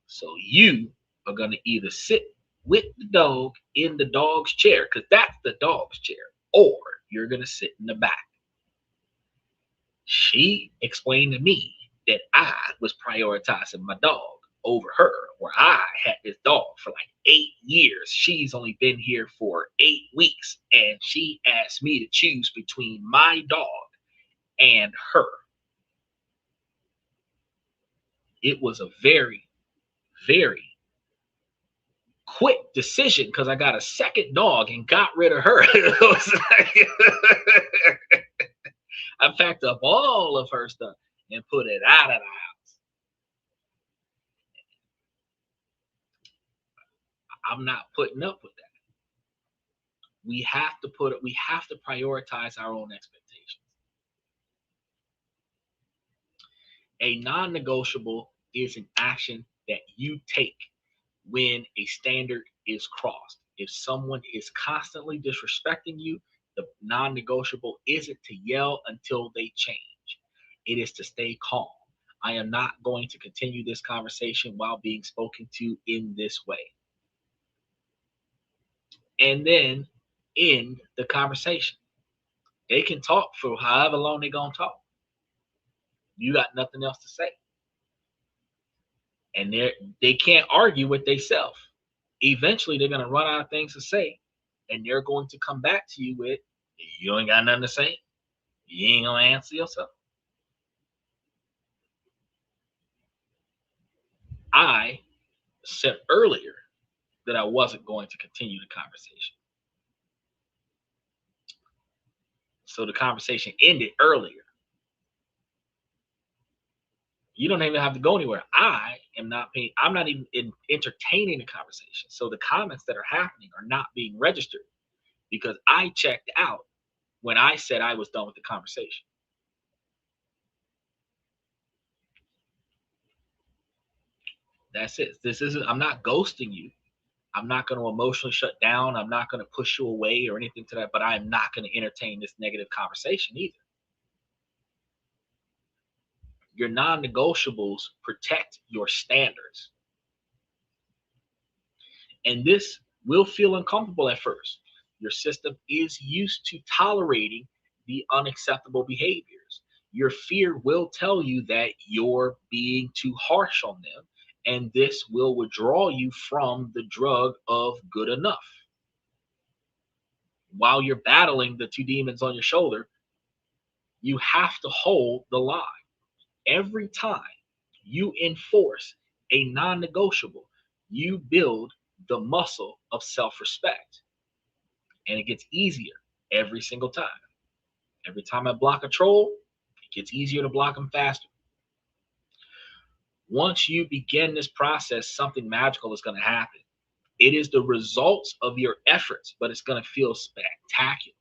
So you are going to either sit with the dog in the dog's chair, because that's the dog's chair, or you're going to sit in the back. She explained to me that I was prioritizing my dog over her, where I had this dog for like 8 years. She's only been here for 8 weeks, and she asked me to choose between my dog and her. It was a very, very quick decision because I got a second dog and got rid of her. It was like I packed up all of her stuff and put it out of the house. I'm not putting up with that. We have to prioritize our own expectations. A non-negotiable is an action that you take when a standard is crossed. If someone is constantly disrespecting you, the non-negotiable isn't to yell until they change. It is to stay calm. I am not going to continue this conversation while being spoken to in this way. And then end the conversation. They can talk for however long they're going to talk. You got nothing else to say. And they can't argue with themselves. Eventually, they're going to run out of things to say. And they're going to come back to you with, you ain't got nothing to say. You ain't going to answer yourself. I said earlier that I wasn't going to continue the conversation. So the conversation ended earlier. You don't even have to go anywhere. I'm not even entertaining the conversation. So the comments that are happening are not being registered because I checked out when I said I was done with the conversation. That's it. I'm not ghosting you. I'm not going to emotionally shut down. I'm not going to push you away or anything to that, but I'm not going to entertain this negative conversation either. Your non-negotiables protect your standards. And this will feel uncomfortable at first. Your system is used to tolerating the unacceptable behaviors. Your fear will tell you that you're being too harsh on them, and this will withdraw you from the drug of good enough. While you're battling the two demons on your shoulder, you have to hold the line. Every time you enforce a non-negotiable, you build the muscle of self-respect. And it gets easier every single time. Every time I block a troll, it gets easier to block them faster. Once you begin this process, something magical is going to happen. It is the results of your efforts, but it's going to feel spectacular.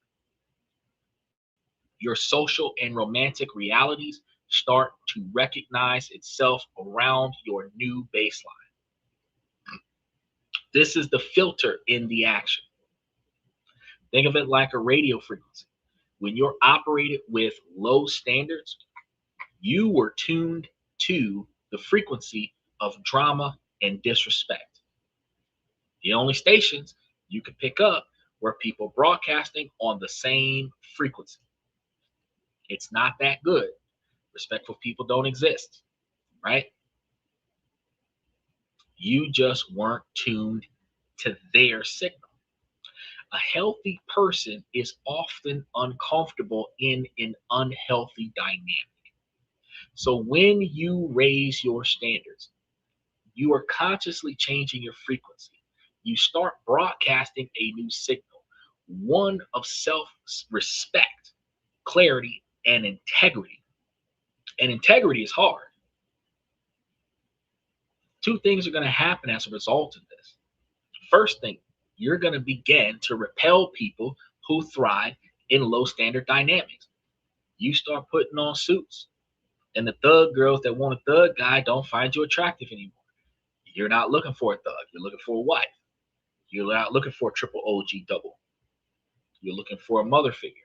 Your social and romantic realities start to recognize itself around your new baseline. This is the filter in the action. Think of it like a radio frequency. When you're operated with low standards, you were tuned to the frequency of drama and disrespect. The only stations you could pick up were people broadcasting on the same frequency. It's not that good. Respectful people don't exist, right? You just weren't tuned to their signal. A healthy person is often uncomfortable in an unhealthy dynamic. So when you raise your standards, you are consciously changing your frequency. You start broadcasting a new signal, one of self-respect, clarity, and integrity. And integrity is hard. Two things are going to happen as a result of this. First thing, you're going to begin to repel people who thrive in low standard dynamics. You start putting on suits, and the thug girls that want a thug guy don't find you attractive anymore. You're not looking for a thug. You're looking for a wife. You're not looking for a triple OG double. You're looking for a mother figure.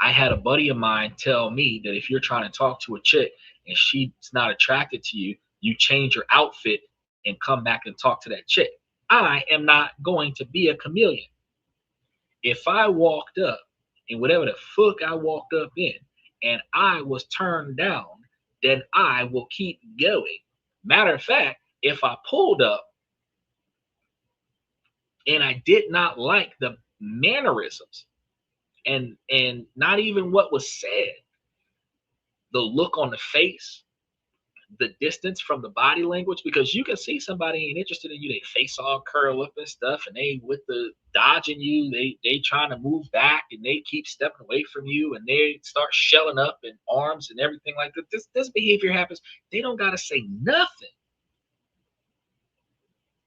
I had a buddy of mine tell me that if you're trying to talk to a chick and she's not attracted to you, you change your outfit and come back and talk to that chick. I am not going to be a chameleon. If I walked up and whatever the fuck I walked up in and I was turned down, then I will keep going. Matter of fact, if I pulled up and I did not like the mannerisms and not even what was said, the look on the face, the distance from the body language, because you can see somebody ain't interested in you, they face all curl up and stuff, and they with the dodging you, they trying to move back and they keep stepping away from you and they start shelling up in arms and everything like that. This behavior happens. They don't gotta say nothing.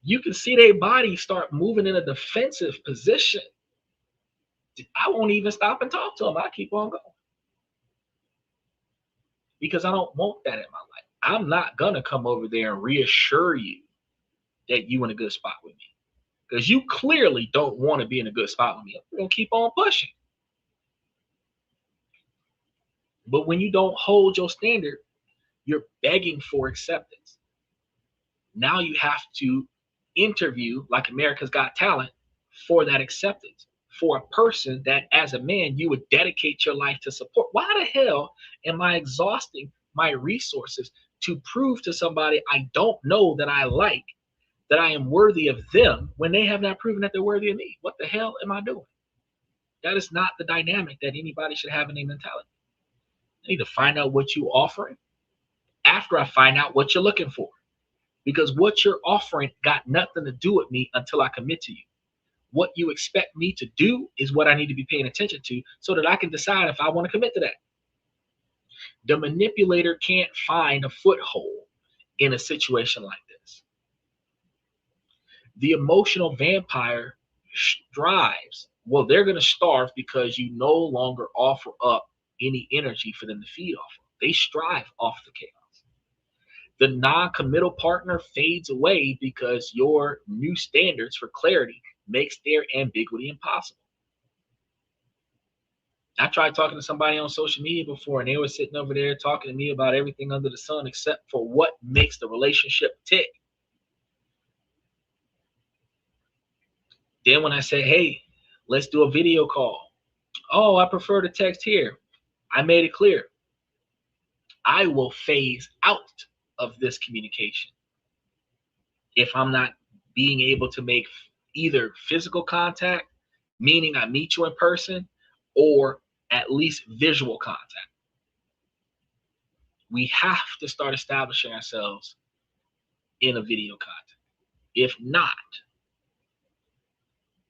You can see their body start moving in a defensive position. I won't even stop and talk to them. I keep on going because I don't want that in my life. I'm not gonna come over there and reassure you that you in a good spot with me, because you clearly don't want to be in a good spot with me. I'm gonna keep on pushing. But when you don't hold your standard, you're begging for acceptance. Now you have to interview like America's Got Talent for that acceptance, for a person that as a man you would dedicate your life to support. Why the hell am I exhausting my resources to prove to somebody I don't know that I like that I am worthy of them when they have not proven that they're worthy of me? What the hell am I doing? That is not the dynamic that anybody should have in their mentality. I need to find out what you're offering after I find out what you're looking for. Because what you're offering got nothing to do with me until I commit to you. What you expect me to do is what I need to be paying attention to so that I can decide if I want to commit to that. The manipulator can't find a foothold in a situation like this. The emotional vampire strives. Well, they're going to starve because you no longer offer up any energy for them to feed off of. They strive off the chaos. The non-committal partner fades away because your new standards for clarity makes their ambiguity impossible. I tried talking to somebody on social media before, and they were sitting over there talking to me about everything under the sun except for what makes the relationship tick. Then when I said, hey, let's do a video call. Oh, I prefer to text here. I made it clear. I will phase out of this communication if I'm not being able to make either physical contact, meaning I meet you in person, or at least visual contact. We have to start establishing ourselves in a video contact. If not,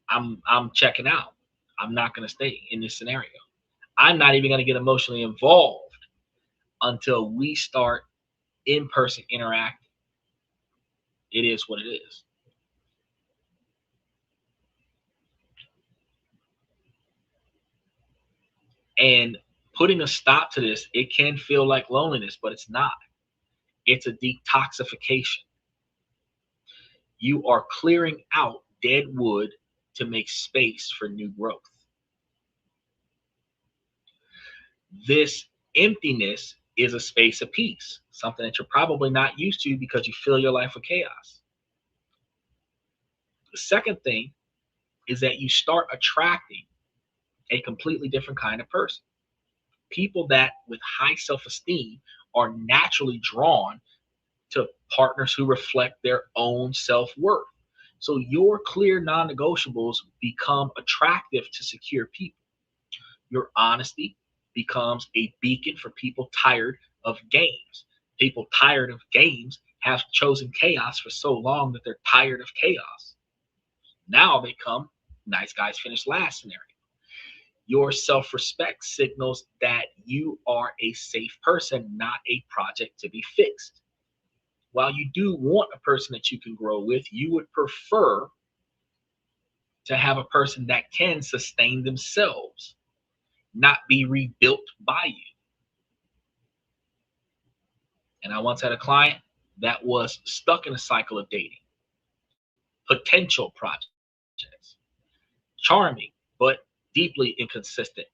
I'm checking out. I'm not going to stay in this scenario. I'm not even going to get emotionally involved until we start in-person interacting. It is what it is. And putting a stop to this, it can feel like loneliness, but it's not. It's a detoxification. You are clearing out dead wood to make space for new growth. This emptiness is a space of peace, something that you're probably not used to because you fill your life with chaos. The second thing is that you start attracting a completely different kind of person. People that with high self-esteem are naturally drawn to partners who reflect their own self-worth. So your clear non-negotiables become attractive to secure people. Your honesty becomes a beacon for people tired of games. People tired of games have chosen chaos for so long that they're tired of chaos. Now they come nice guys finish last scenario. Your self-respect signals that you are a safe person, not a project to be fixed. While you do want a person that you can grow with, you would prefer to have a person that can sustain themselves, not be rebuilt by you. And I once had a client that was stuck in a cycle of dating, potential projects, charming, but deeply inconsistent.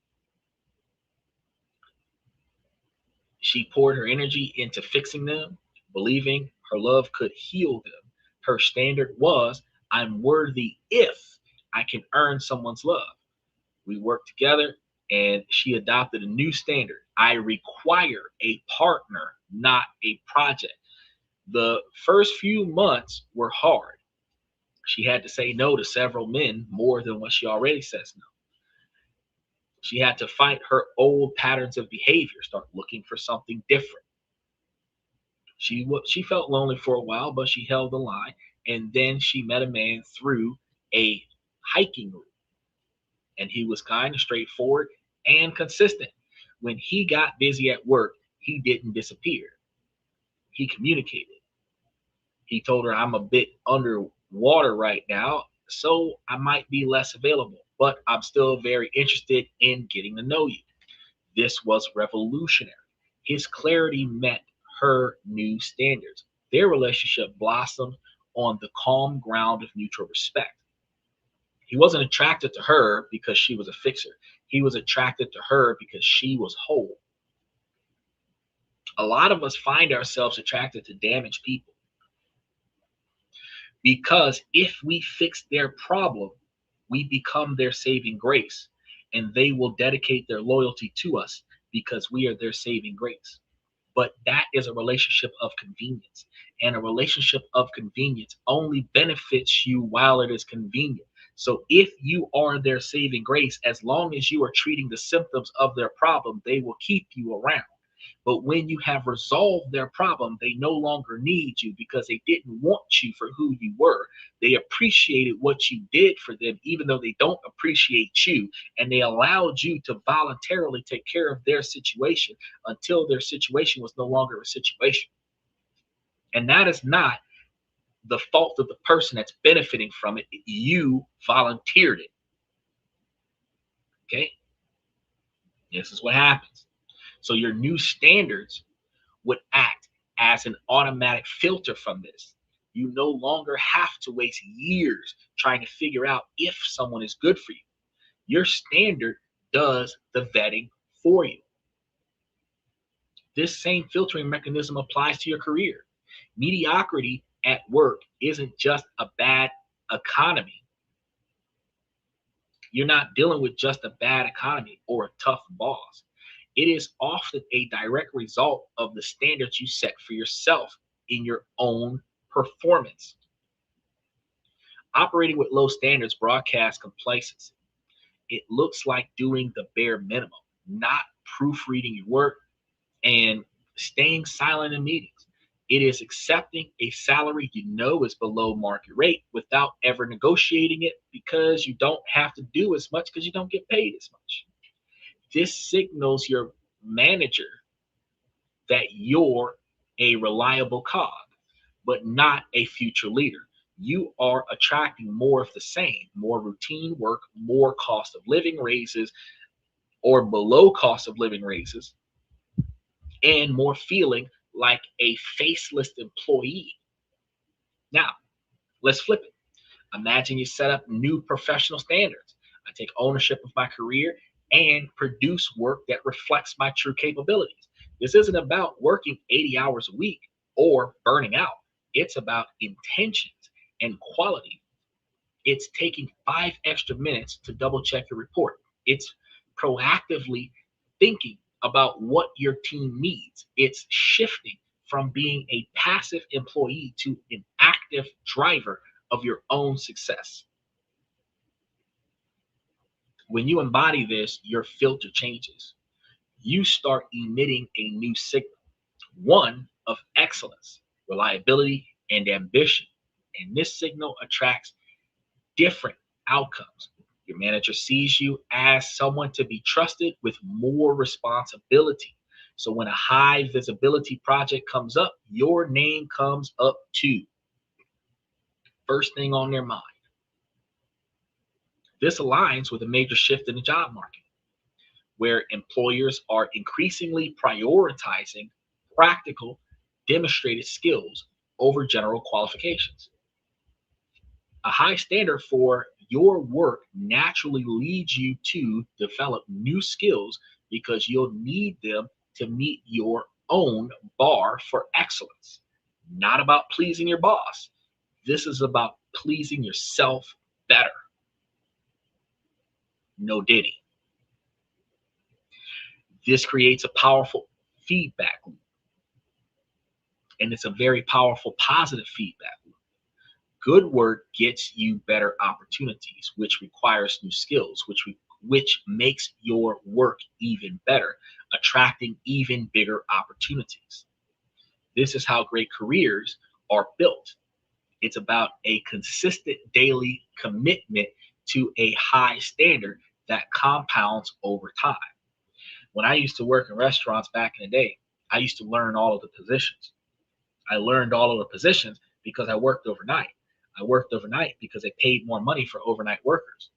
She poured her energy into fixing them, believing her love could heal them. Her standard was, I'm worthy if I can earn someone's love. We worked together and she adopted a new standard. I require a partner, not a project. The first few months were hard. She had to say no to several men, more than what she already says no. She had to fight her old patterns of behavior, start looking for something different. She felt lonely for a while, but she held the line. And then she met a man through a hiking route, and he was kind of straightforward and consistent. When he got busy at work, he didn't disappear. He communicated. He told her, I'm a bit underwater right now, so I might be less available, but I'm still very interested in getting to know you. This was revolutionary. His clarity met her new standards. Their relationship blossomed on the calm ground of mutual respect. He wasn't attracted to her because she was a fixer. He was attracted to her because she was whole. A lot of us find ourselves attracted to damaged people because if we fix their problem, we become their saving grace, and they will dedicate their loyalty to us because we are their saving grace. But that is a relationship of convenience, and a relationship of convenience only benefits you while it is convenient. So if you are their saving grace, as long as you are treating the symptoms of their problem, they will keep you around. But when you have resolved their problem, they no longer need you because they didn't want you for who you were. They appreciated what you did for them, even though they don't appreciate you. And they allowed you to voluntarily take care of their situation until their situation was no longer a situation. And that is not the fault of the person that's benefiting from it. You volunteered it. Okay? This is what happens. So your new standards would act as an automatic filter from this. You no longer have to waste years trying to figure out if someone is good for you. Your standard does the vetting for you. This same filtering mechanism applies to your career. Mediocrity at work isn't just a bad economy. You're not dealing with just a bad economy or a tough boss. It is often a direct result of the standards you set for yourself in your own performance. Operating with low standards broadcasts complacency. It looks like doing the bare minimum, not proofreading your work and staying silent in meetings. It is accepting a salary you know is below market rate without ever negotiating it because you don't have to do as much because you don't get paid as much. This signals your manager that you're a reliable cog, but not a future leader. You are attracting more of the same, more routine work, more cost of living raises or below cost of living raises, and more feeling like a faceless employee. Now, let's flip it. Imagine you set up new professional standards. I take ownership of my career and produce work that reflects my true capabilities. This isn't about working 80 hours a week or burning out. It's about intentions and quality. It's taking 5 extra minutes to double check your report. It's proactively thinking about what your team needs. It's shifting from being a passive employee to an active driver of your own success. When you embody this, your filter changes. You start emitting a new signal, one of excellence, reliability, and ambition. And this signal attracts different outcomes. Your manager sees you as someone to be trusted with more responsibility. So when a high visibility project comes up, your name comes up too. First thing on their mind. This aligns with a major shift in the job market, where employers are increasingly prioritizing practical, demonstrated skills over general qualifications. A high standard for your work naturally leads you to develop new skills because you'll need them to meet your own bar for excellence. Not about pleasing your boss. This is about pleasing yourself better. No diddy. This creates a powerful feedback loop, and it's a very powerful positive feedback loop. Good work gets you better opportunities, which requires new skills, which makes your work even better, attracting even bigger opportunities. This is how great careers are built. It's about a consistent daily commitment to a high standard that compounds over time. When I used to work in restaurants back in the day, I used to learn all of the positions. I learned all of the positions because I worked overnight. I worked overnight because they paid more money for overnight workers.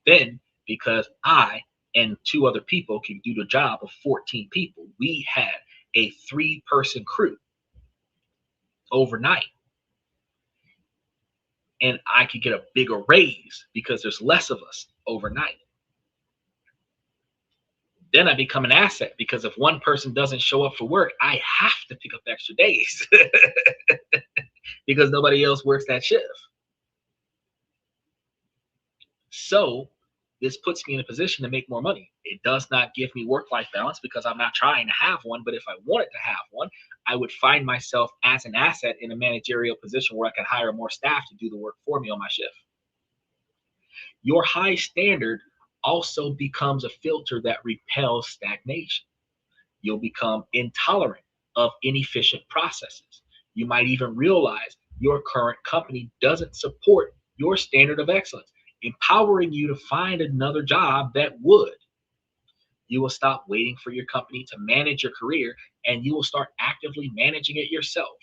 Then, because I and two other people could do the job of 14 people, we had a 3-person crew overnight. And I could get a bigger raise because there's less of us overnight. Then I become an asset because if one person doesn't show up for work, I have to pick up extra days because nobody else works that shift. So this puts me in a position to make more money. It does not give me work-life balance because I'm not trying to have one. But if I wanted to have one, I would find myself as an asset in a managerial position where I can hire more staff to do the work for me on my shift. Your high standard also becomes a filter that repels stagnation. You'll become intolerant of inefficient processes. You might even realize your current company doesn't support your standard of excellence, empowering you to find another job that would. You will stop waiting for your company to manage your career and you will start actively managing it yourself.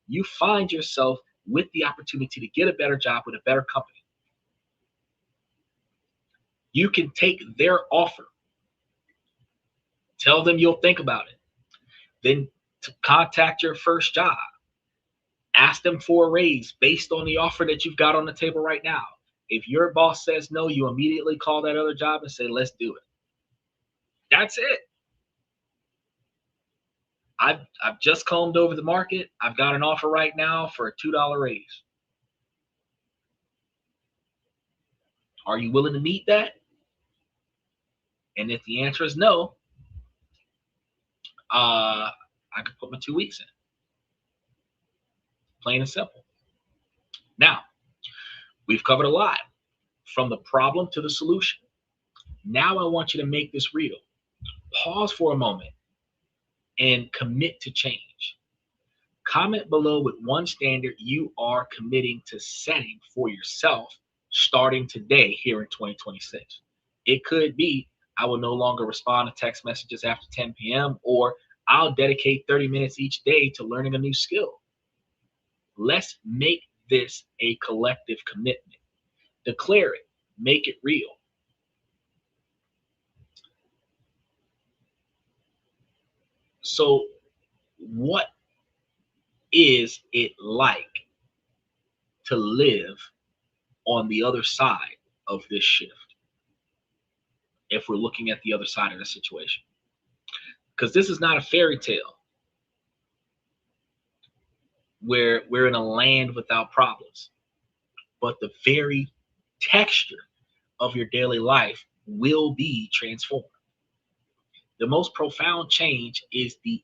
You find yourself with the opportunity to get a better job with a better company. You can take their offer, tell them you'll think about it, then to contact your first job, ask them for a raise based on the offer that you've got on the table right now. If your boss says no, you immediately call that other job and say, let's do it. That's it. I've just combed over the market. I've got an offer right now for a $2 raise. Are you willing to meet that? And if the answer is no, I could put my 2 weeks in. Plain and simple. Now, we've covered a lot from the problem to the solution. Now I want you to make this real. Pause for a moment and commit to change. Comment below with one standard you are committing to setting for yourself starting today here in 2026. It could be I will no longer respond to text messages after 10 p.m. or I'll dedicate 30 minutes each day to learning a new skill. Let's make this a collective commitment. Declare it. Make it real. So, what is it like to live on the other side of this shift? If we're looking at the other side of the situation, because this is not a fairy tale where we're in a land without problems, but the very texture of your daily life will be transformed. The most profound change is the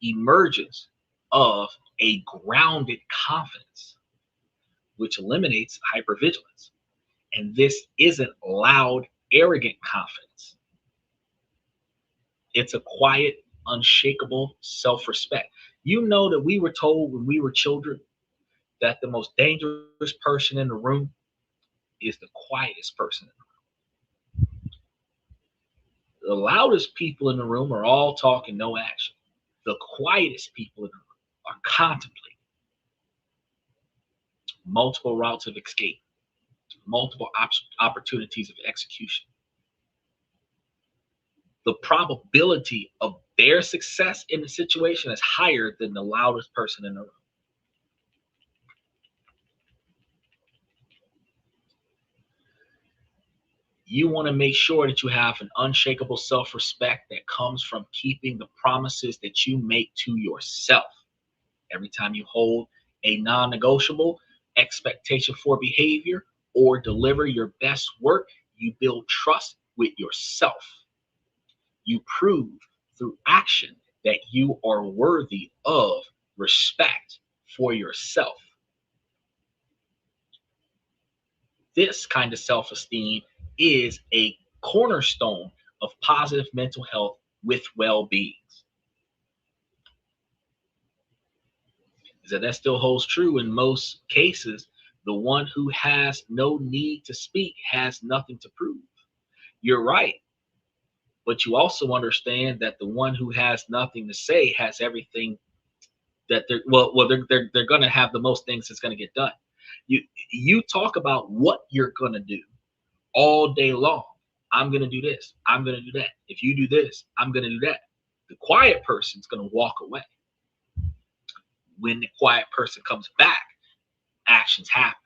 emergence of a grounded confidence, which eliminates hypervigilance. And this isn't loud, arrogant confidence. It's a quiet, unshakable self-respect. You know that we were told when we were children that the most dangerous person in the room is the quietest person in the room. The loudest people in the room are all talk and no action. The quietest people in the room are contemplating multiple routes of escape, multiple opportunities of execution. The probability of their success in the situation is higher than the loudest person in the room. You want to make sure that you have an unshakable self-respect that comes from keeping the promises that you make to yourself. Every time you hold a non-negotiable expectation for behavior or deliver your best work, you build trust with yourself. You prove through action that you are worthy of respect for yourself. This kind of self-esteem is a cornerstone of positive mental health with well-being. That still holds true in most cases. The one who has no need to speak has nothing to prove. You're right. But you also understand that the one who has nothing to say has everything that they're going to have the most things that's going to get done. You talk about what you're going to do all day long. I'm going to do this. I'm going to do that. If you do this, I'm going to do that. The quiet person's going to walk away. When the quiet person comes back, actions happen.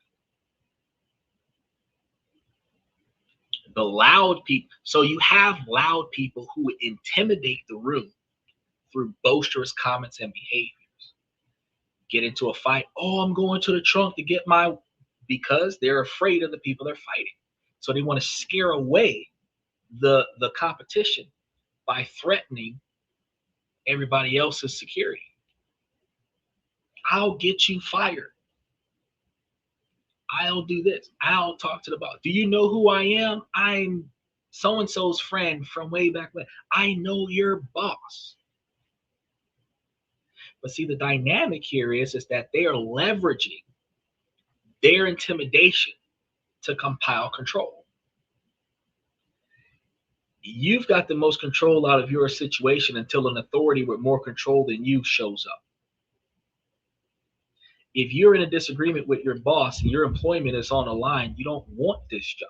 The loud people. So you have loud people who intimidate the room through boisterous comments and behaviors. Get into a fight. Oh, I'm going to the trunk to get my, because they're afraid of the people they're fighting. So they want to scare away the competition by threatening everybody else's security. I'll get you fired. I'll do this. I'll talk to the boss. Do you know who I am? I'm so-and-so's friend from way back when. I know your boss. But see, the dynamic here is that they are leveraging their intimidation to compile control. You've got the most control out of your situation until an authority with more control than you shows up. If you're in a disagreement with your boss and your employment is on the line, you don't want this job.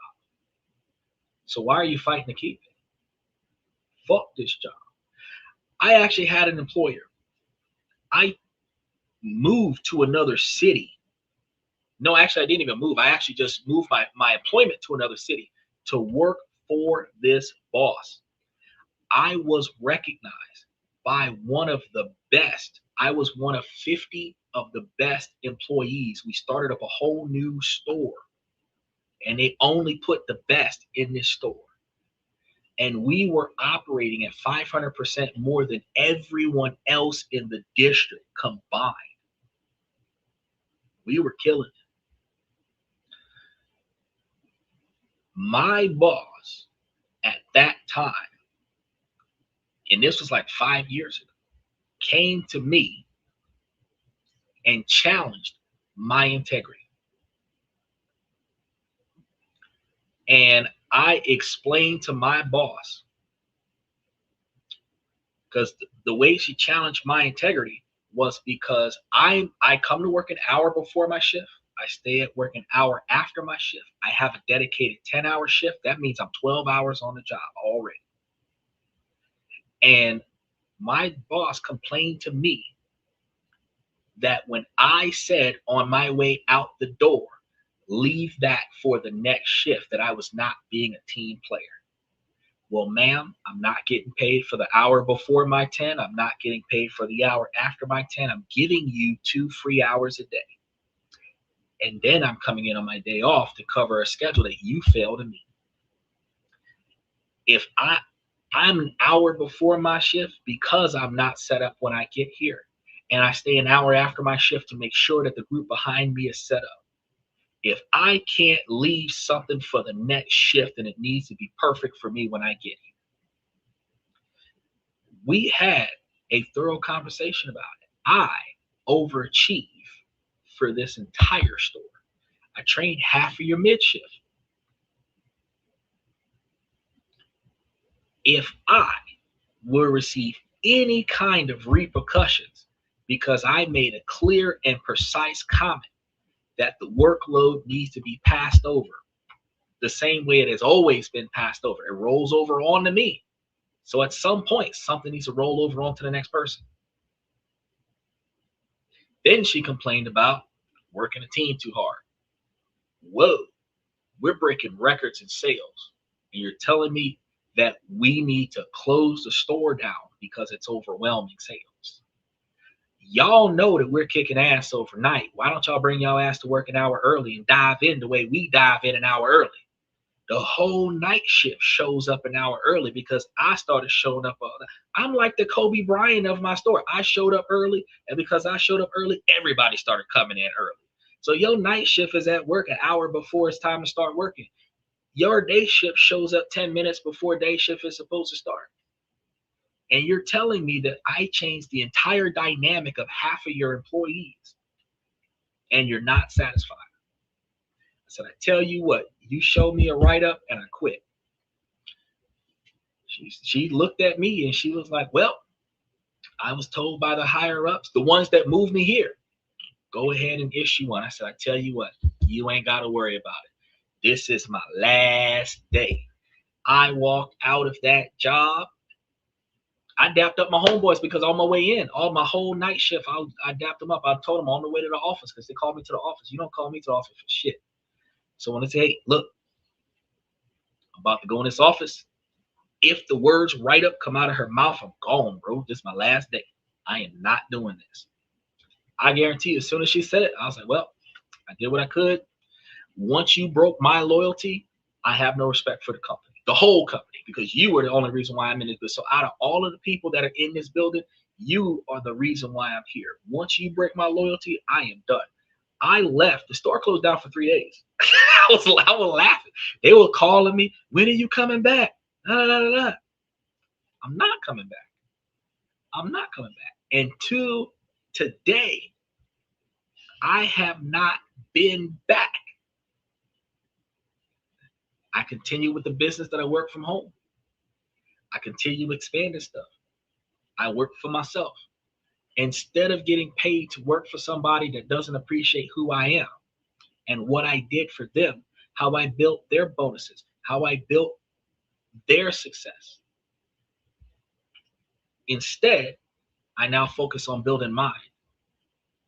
So why are you fighting to keep it? Fuck this job. I actually had an employer. I moved to another city. No, actually, I didn't even move. I actually just moved my employment to another city to work for this boss. I was recognized by one of the best. I was one of 50 of the best employees. We started up a whole new store, and they only put the best in this store. And we were operating at 500% more than everyone else in the district combined. We were killing it. My boss at that time, and this was like 5 years ago, came to me and challenged my integrity. And I explained to my boss, because the way she challenged my integrity was because I come to work an hour before my shift. I stay at work an hour after my shift. I have a dedicated 10-hour shift. That means I'm 12 hours on the job already. And my boss complained to me that when I said on my way out the door, leave that for the next shift, that I was not being a team player. Well, ma'am, I'm not getting paid for the hour before my 10. I'm not getting paid for the hour after my 10. I'm giving you 2 free hours a day. And then I'm coming in on my day off to cover a schedule that you failed to meet. If I'm an hour before my shift because I'm not set up when I get here, and I stay an hour after my shift to make sure that the group behind me is set up. If I can't leave something for the next shift, then it needs to be perfect for me when I get here. We had a thorough conversation about it. I overachieve for this entire store. I trained half of your mid shift. If I will receive any kind of repercussions because I made a clear and precise comment that the workload needs to be passed over the same way it has always been passed over. It rolls over onto me. So at some point, something needs to roll over onto the next person. Then she complained about working a team too hard. Whoa, we're breaking records in sales. And you're telling me that we need to close the store down because it's overwhelming sales. Y'all know that we're kicking ass overnight. Why don't y'all bring y'all ass to work an hour early and dive in the way we dive in an hour early? The whole night shift shows up an hour early because I started showing up. I'm like the Kobe Bryant of my store. I showed up early, and because I showed up early, everybody started coming in early. So your night shift is at work an hour before it's time to start working. Your day shift shows up 10 minutes before day shift is supposed to start. And you're telling me that I changed the entire dynamic of half of your employees and you're not satisfied. I said, I tell you what, you show me a write-up and I quit. She looked at me and she was like, well, I was told by the higher ups, the ones that moved me here, go ahead and issue one. I said, I tell you what, you ain't got to worry about it. This is my last day. I walked out of that job. I dapped up my homeboys because on my way in, all my whole night shift, I dapped them up. I told them on the way to the office because they called me to the office. You don't call me to the office for shit. So when I say, hey, look, I'm about to go in this office. If the words write up come out of her mouth, I'm gone, bro. This is my last day. I am not doing this. I guarantee you, as soon as she said it, I was like, well, I did what I could. Once you broke my loyalty, I have no respect for the company, the whole company, because you were the only reason why I'm in this business. So out of all of the people that are in this building, you are the reason why I'm here. Once you break my loyalty, I am done. I left. The store closed down for 3 days. I was laughing. They were calling me, when are you coming back? I'm not coming back. I'm not coming back. And to today, I have not been back. I continue with the business that I work from home. I continue expanding stuff. I work for myself. Instead of getting paid to work for somebody that doesn't appreciate who I am and what I did for them, how I built their bonuses, how I built their success. Instead, I now focus on building mine,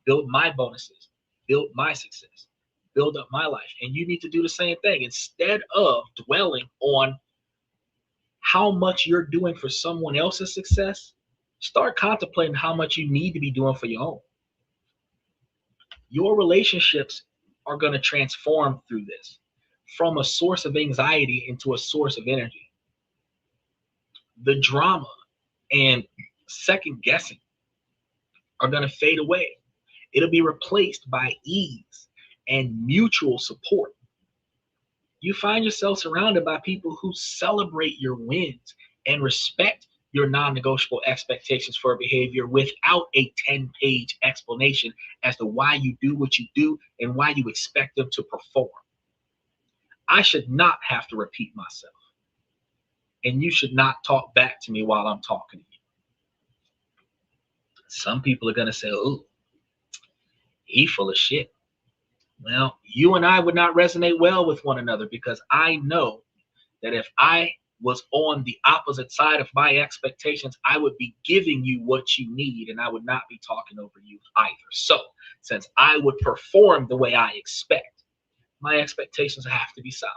build my bonuses, build my success, build up my life. And you need to do the same thing. Instead of dwelling on how much you're doing for someone else's success, start contemplating how much you need to be doing for your own. Your relationships are going to transform through this from a source of anxiety into a source of energy. The drama and second guessing are going to fade away. It'll be replaced by ease and mutual support. You find yourself surrounded by people who celebrate your wins and respect your non-negotiable expectations for behavior without a 10-page explanation as to why you do what you do and why you expect them to perform. I should not have to repeat myself. And you should not talk back to me while I'm talking to you. Some people are going to say, oh, he full of shit. Well, you and I would not resonate well with one another because I know that if I was on the opposite side of my expectations, I would be giving you what you need and I would not be talking over you either. So since I would perform the way I expect, my expectations have to be solid.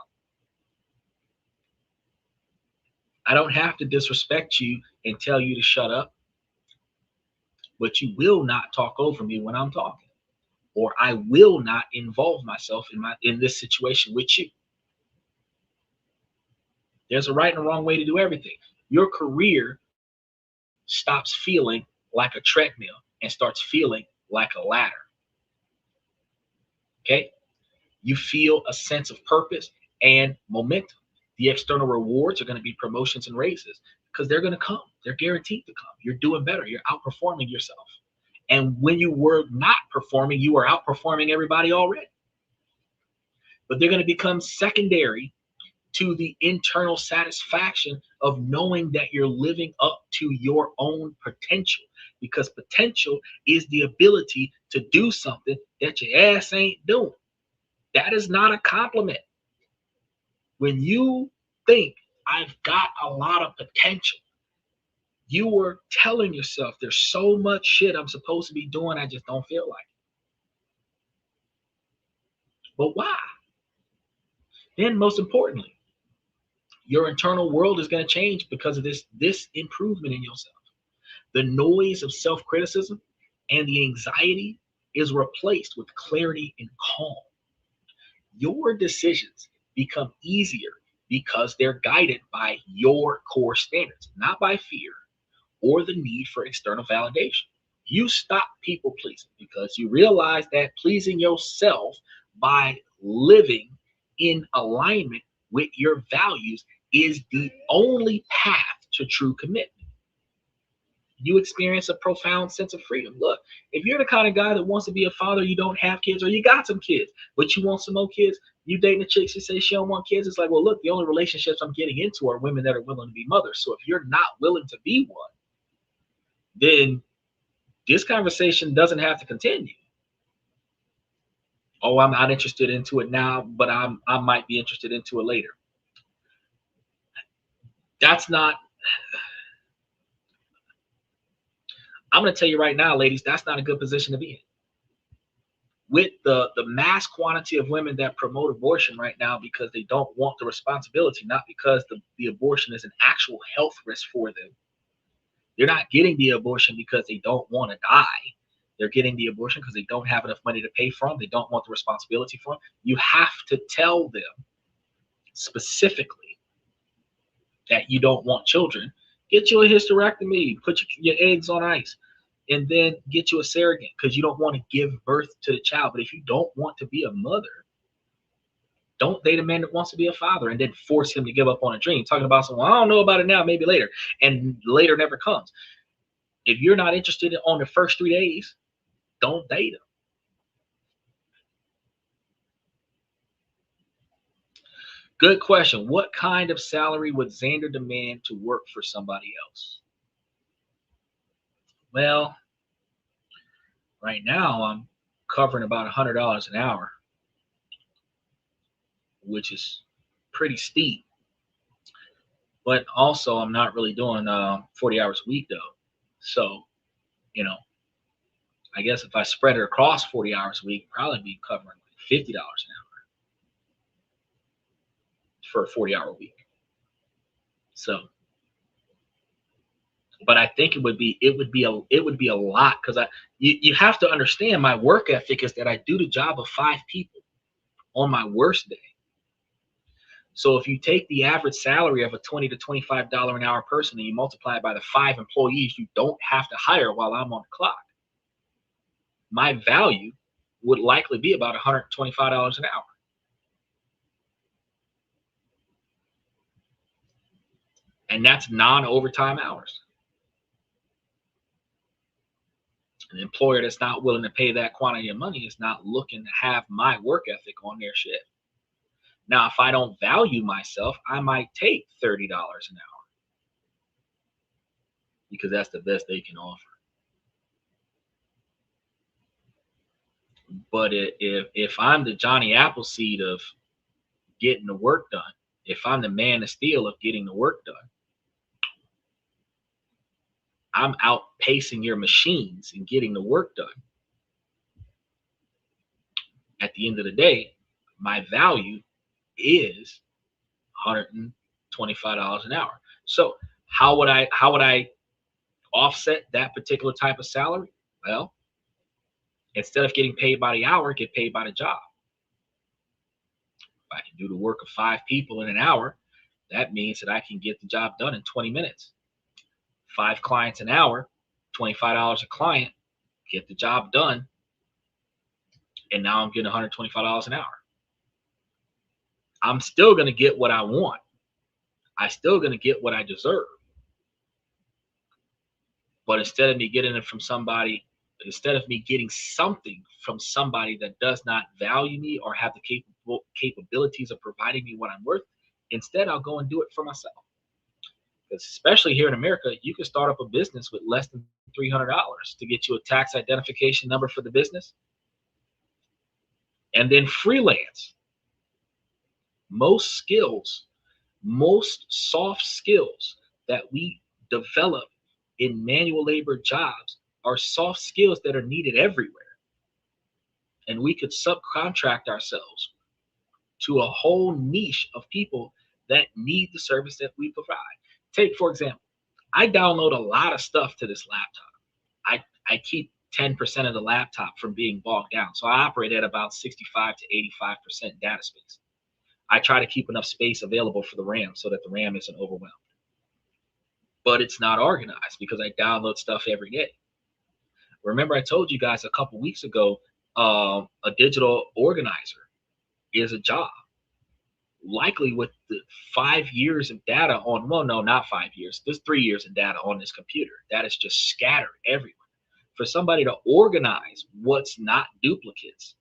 I don't have to disrespect you and tell you to shut up, but you will not talk over me when I'm talking, or I will not involve myself in this situation with you. There's a right and a wrong way to do everything. Your career stops feeling like a treadmill and starts feeling like a ladder. Okay? You feel a sense of purpose and momentum. The external rewards are going to be promotions and raises because they're going to come. They're guaranteed to come. You're doing better. You're outperforming yourself. And when you were not performing, you were outperforming everybody already. But they're going to become secondary to the internal satisfaction of knowing that you're living up to your own potential, because potential is the ability to do something that your ass ain't doing. That is not a compliment. When you think I've got a lot of potential, you were telling yourself there's so much shit I'm supposed to be doing, I just don't feel like it. But why? Then most importantly, your internal world is going to change because of this improvement in yourself. The noise of self-criticism and the anxiety is replaced with clarity and calm. Your decisions become easier because they're guided by your core standards, not by fear or the need for external validation. You stop people pleasing because you realize that pleasing yourself by living in alignment with your values is the only path to true commitment. You experience a profound sense of freedom. Look, if you're the kind of guy that wants to be a father, you don't have kids, or you got some kids, but you want some more kids, you dating a chick, she says she don't want kids. It's like, well, look, the only relationships I'm getting into are women that are willing to be mothers. So if you're not willing to be one, then this conversation doesn't have to continue. Oh, I'm not interested into it now, but I might be interested into it later. That's not. I'm going to tell you right now, ladies, that's not a good position to be in. With the mass quantity of women that promote abortion right now because they don't want the responsibility, not because the abortion is an actual health risk for them. They're not getting the abortion because they don't want to die. They're getting the abortion because they don't have enough money to pay for them. They don't want the responsibility for them. You have to tell them specifically that you don't want children. Get you a hysterectomy, put your eggs on ice, and then get you a surrogate because you don't want to give birth to the child. But if you don't want to be a mother, don't date a man that wants to be a father and then force him to give up on a dream. Talking about someone, I don't know about it now, maybe later. And later never comes. If you're not interested in on the first 3 days, don't date him. Good question. What kind of salary would Xander demand to work for somebody else? Well, right now I'm covering about $100 an hour, which is pretty steep. But also, I'm not really doing 40 hours a week, though. So, you know, I guess if I spread it across 40 hours a week, probably be covering like $50 an hour for a 40-hour week. So, but I think it would be a lot because you have to understand my work ethic is that I do the job of 5 people on my worst day. So if you take the average salary of a $20 to $25 an hour person and you multiply it by the 5 employees you don't have to hire while I'm on the clock, my value would likely be about $125 an hour. And that's non-overtime hours. An employer that's not willing to pay that quantity of money is not looking to have my work ethic on their shift. Now, if I don't value myself, I might take $30 an hour because that's the best they can offer. But if I'm the Johnny Appleseed of getting the work done, if I'm the man of steel of getting the work done, I'm outpacing your machines and getting the work done. At the end of the day, my value is $125 an hour. So how would I offset that particular type of salary? Well, instead of getting paid by the hour, get paid by the job. If I can do the work of 5 people in an hour, that means that I can get the job done in 20 minutes. 5 clients an hour, $25 a client, get the job done. And now I'm getting $125 an hour. I'm still going to get what I want. I'm still going to get what I deserve. But instead of me getting it from somebody, instead of me getting something from somebody that does not value me or have the capabilities of providing me what I'm worth, instead I'll go and do it for myself. Because especially here in America, you can start up a business with less than $300 to get you a tax identification number for the business. And then freelance. Most soft skills that we develop in manual labor jobs are soft skills that are needed everywhere. And we could subcontract ourselves to a whole niche of people that need the service that we provide. Take, for example, I download a lot of stuff to this laptop. I keep 10% of the laptop from being bogged down. So I operate at about 65 to 85% data space. I try to keep enough space available for the RAM so that the RAM isn't overwhelmed. But it's not organized because I download stuff every day. Remember, I told you guys a couple weeks ago, a digital organizer is a job. Likely with the 5 years of data on, well, no, not 5 years. There's 3 years of data on this computer that is just scattered everywhere. For somebody to organize what's not duplicates,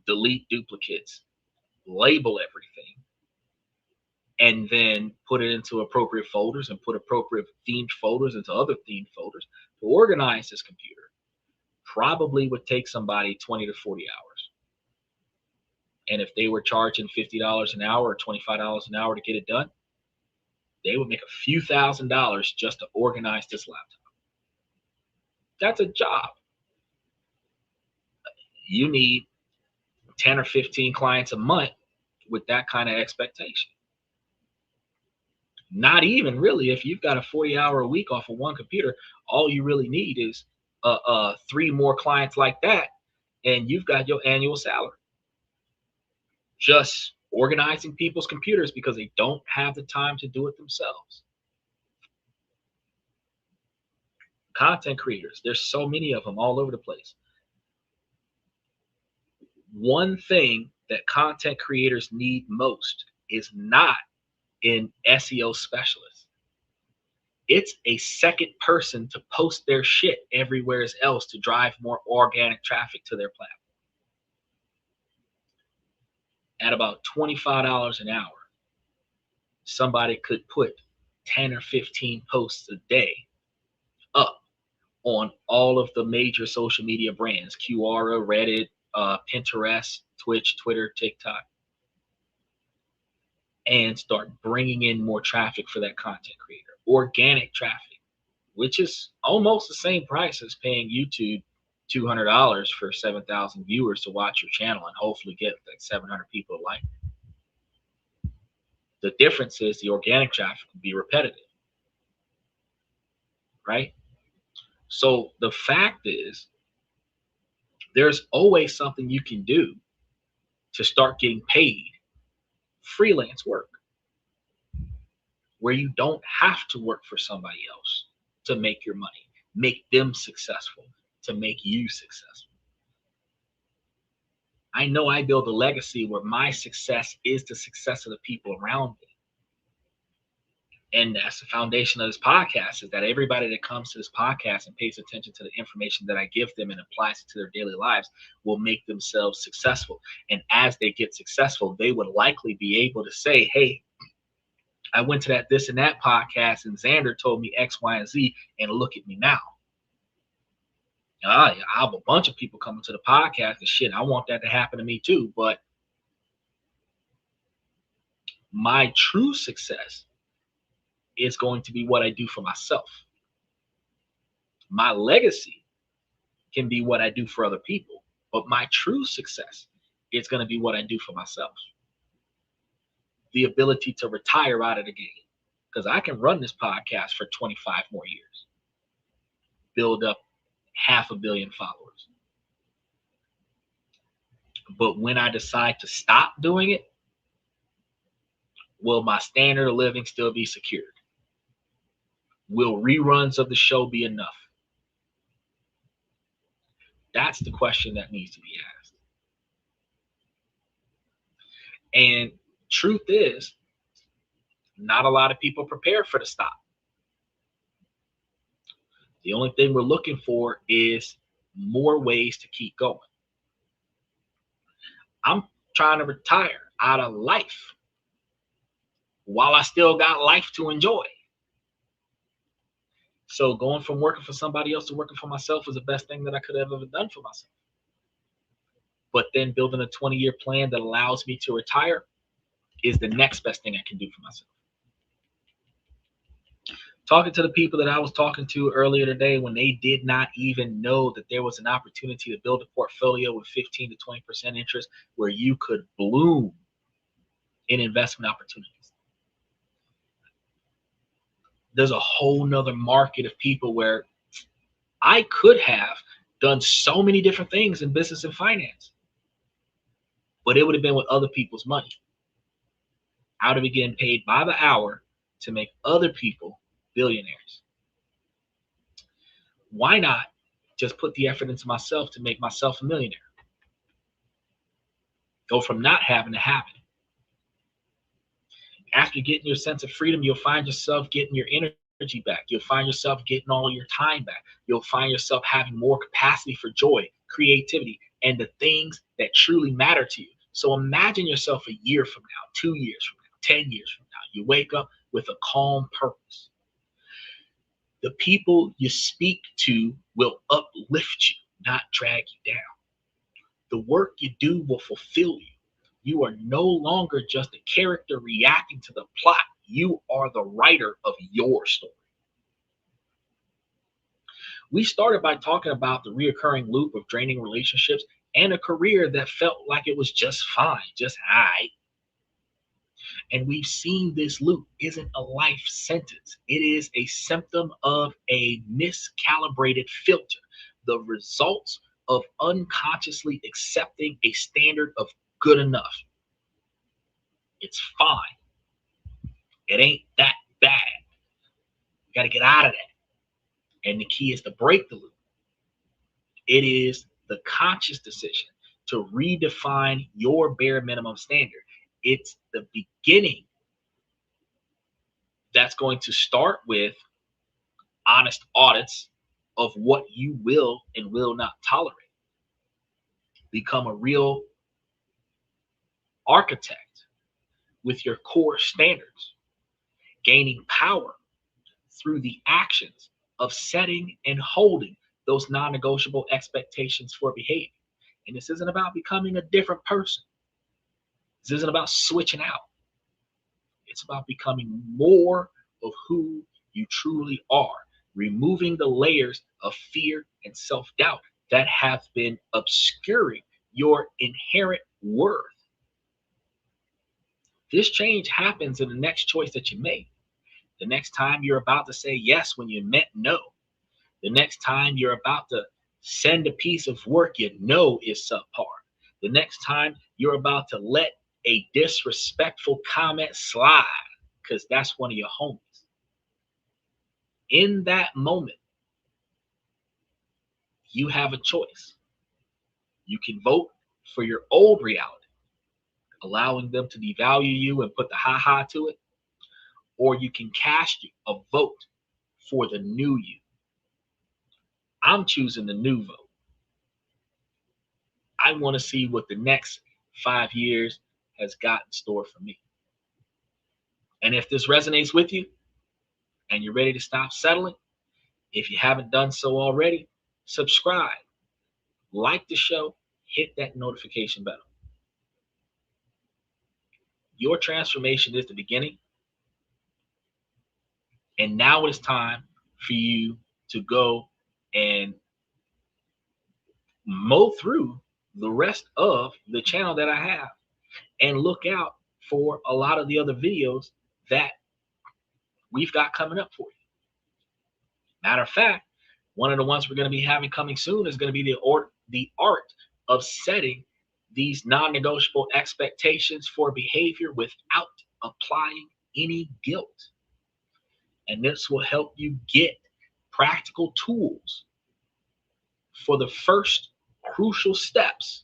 delete duplicates, label everything, and then put it into appropriate folders and put appropriate themed folders into other themed folders to organize this computer probably would take somebody 20 to 40 hours. And if they were charging $50 an hour or $25 an hour to get it done, they would make a few $1,000s just to organize this laptop. That's a job. You need 10 or 15 clients a month with that kind of expectation. Not even really. If you've got a 40-hour a week off of one computer, all you really need is 3 more clients like that, and you've got your annual salary. Just organizing people's computers because they don't have the time to do it themselves. Content creators, there's so many of them all over the place. One thing that content creators need most is not an SEO specialist. It's a second person to post their shit everywhere else to drive more organic traffic to their platform. At about $25 an hour, somebody could put 10 or 15 posts a day up on all of the major social media brands, Quora, Reddit, Pinterest, Twitch, Twitter, TikTok, and start bringing in more traffic for that content creator. Organic traffic, which is almost the same price as paying YouTube $200 for 7,000 viewers to watch your channel and hopefully get like 700 people to like it. The difference is the organic traffic will be repetitive, right? So the fact is, there's always something you can do to start getting paid freelance work where you don't have to work for somebody else to make your money, make them successful, to make you successful. I know I build a legacy where my success is the success of the people around me. And that's the foundation of this podcast, is that everybody that comes to this podcast and pays attention to the information that I give them and applies it to their daily lives will make themselves successful. And as they get successful, they would likely be able to say, hey, I went to that this and that podcast and Xander told me X, Y, and Z, and look at me now. I have a bunch of people coming to the podcast and shit, I want that to happen to me too. But my true success is going to be what I do for myself. My legacy can be what I do for other people, but my true success is going to be what I do for myself. The ability to retire out of the game, because I can run this podcast for 25 more years, build up 500 million followers. But when I decide to stop doing it, will my standard of living still be secured? Will reruns of the show be enough? That's the question that needs to be asked. And truth is, not a lot of people prepare for the stop. The only thing we're looking for is more ways to keep going. I'm trying to retire out of life while I still got life to enjoy. So going from working for somebody else to working for myself was the best thing that I could have ever done for myself. But then building a 20-year plan that allows me to retire is the next best thing I can do for myself. Talking to the people that I was talking to earlier today when they did not even know that there was an opportunity to build a portfolio with 15 to 20% interest where you could bloom in investment opportunities. There's a whole nother market of people where I could have done so many different things in business and finance. but it would have been with other people's money. I would have been getting paid by the hour to make other people billionaires. Why not just put the effort into myself to make myself a millionaire? Go from not having to having. After getting your sense of freedom, you'll find yourself getting your energy back. You'll find yourself getting all your time back. You'll find yourself having more capacity for joy, creativity, and the things that truly matter to you. So imagine yourself a year from now, 2 years from now, 10 years from now. You wake up with a calm purpose. The people you speak to will uplift you, not drag you down. The work you do will fulfill you. You are no longer just a character reacting to the plot. You are the writer of your story. We started by talking about the reoccurring loop of draining relationships and a career that felt like it was just fine, just high. And we've seen this loop isn't a life sentence. It is a symptom of a miscalibrated filter, the results of unconsciously accepting a standard of good enough. It's fine. It ain't that bad. You got to get out of that. And the key is to break the loop. It is the conscious decision to redefine your bare minimum standard. It's the beginning that's going to start with honest audits of what you will and will not tolerate. Become a real architect with your core standards, gaining power through the actions of setting and holding those non-negotiable expectations for behavior. And this isn't about becoming a different person. This isn't about switching out. It's about becoming more of who you truly are, removing the layers of fear and self-doubt that have been obscuring your inherent worth. This change happens in the next choice that you make. The next time you're about to say yes when you meant no. The next time you're about to send a piece of work you know is subpar. The next time you're about to let a disrespectful comment slide because that's one of your homies. In that moment, you have a choice. You can vote for your old reality, allowing them to devalue you and put the ha-ha to it, or you can cast a vote for the new you. I'm choosing the new vote. I want to see what the next 5 years has got in store for me. And if this resonates with you and you're ready to stop settling, if you haven't done so already, subscribe, like the show, hit that notification bell. Your transformation is the beginning. And now it is time for you to go and mow through the rest of the channel that I have and look out for a lot of the other videos that we've got coming up for you. Matter of fact, one of the ones we're going to be having coming soon is going to be the art of setting these non-negotiable expectations for behavior without applying any guilt. And this will help you get practical tools for the first crucial steps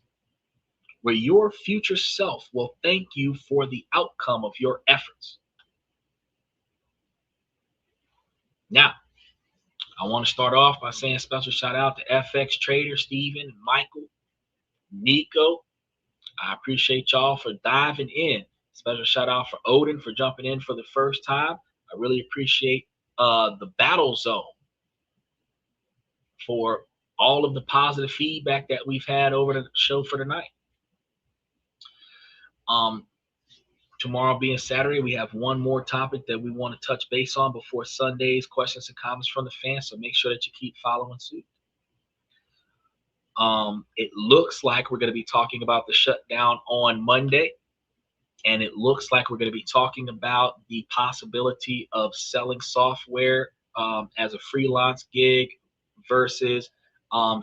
where your future self will thank you for the outcome of your efforts. Now, I want to start off by saying special shout out to FX Trader, Steven, Michael, Nico. I appreciate y'all for diving in. Special shout out for Odin for jumping in for the first time. I really appreciate the Battle Zone for all of the positive feedback that we've had over the show for tonight. Tomorrow being Saturday, we have one more topic that we want to touch base on before Sunday's questions and comments from the fans. So make sure that you keep following suit. It looks like we're going to be talking about the shutdown on Monday. And it looks like we're going to be talking about the possibility of selling software as a freelance gig versus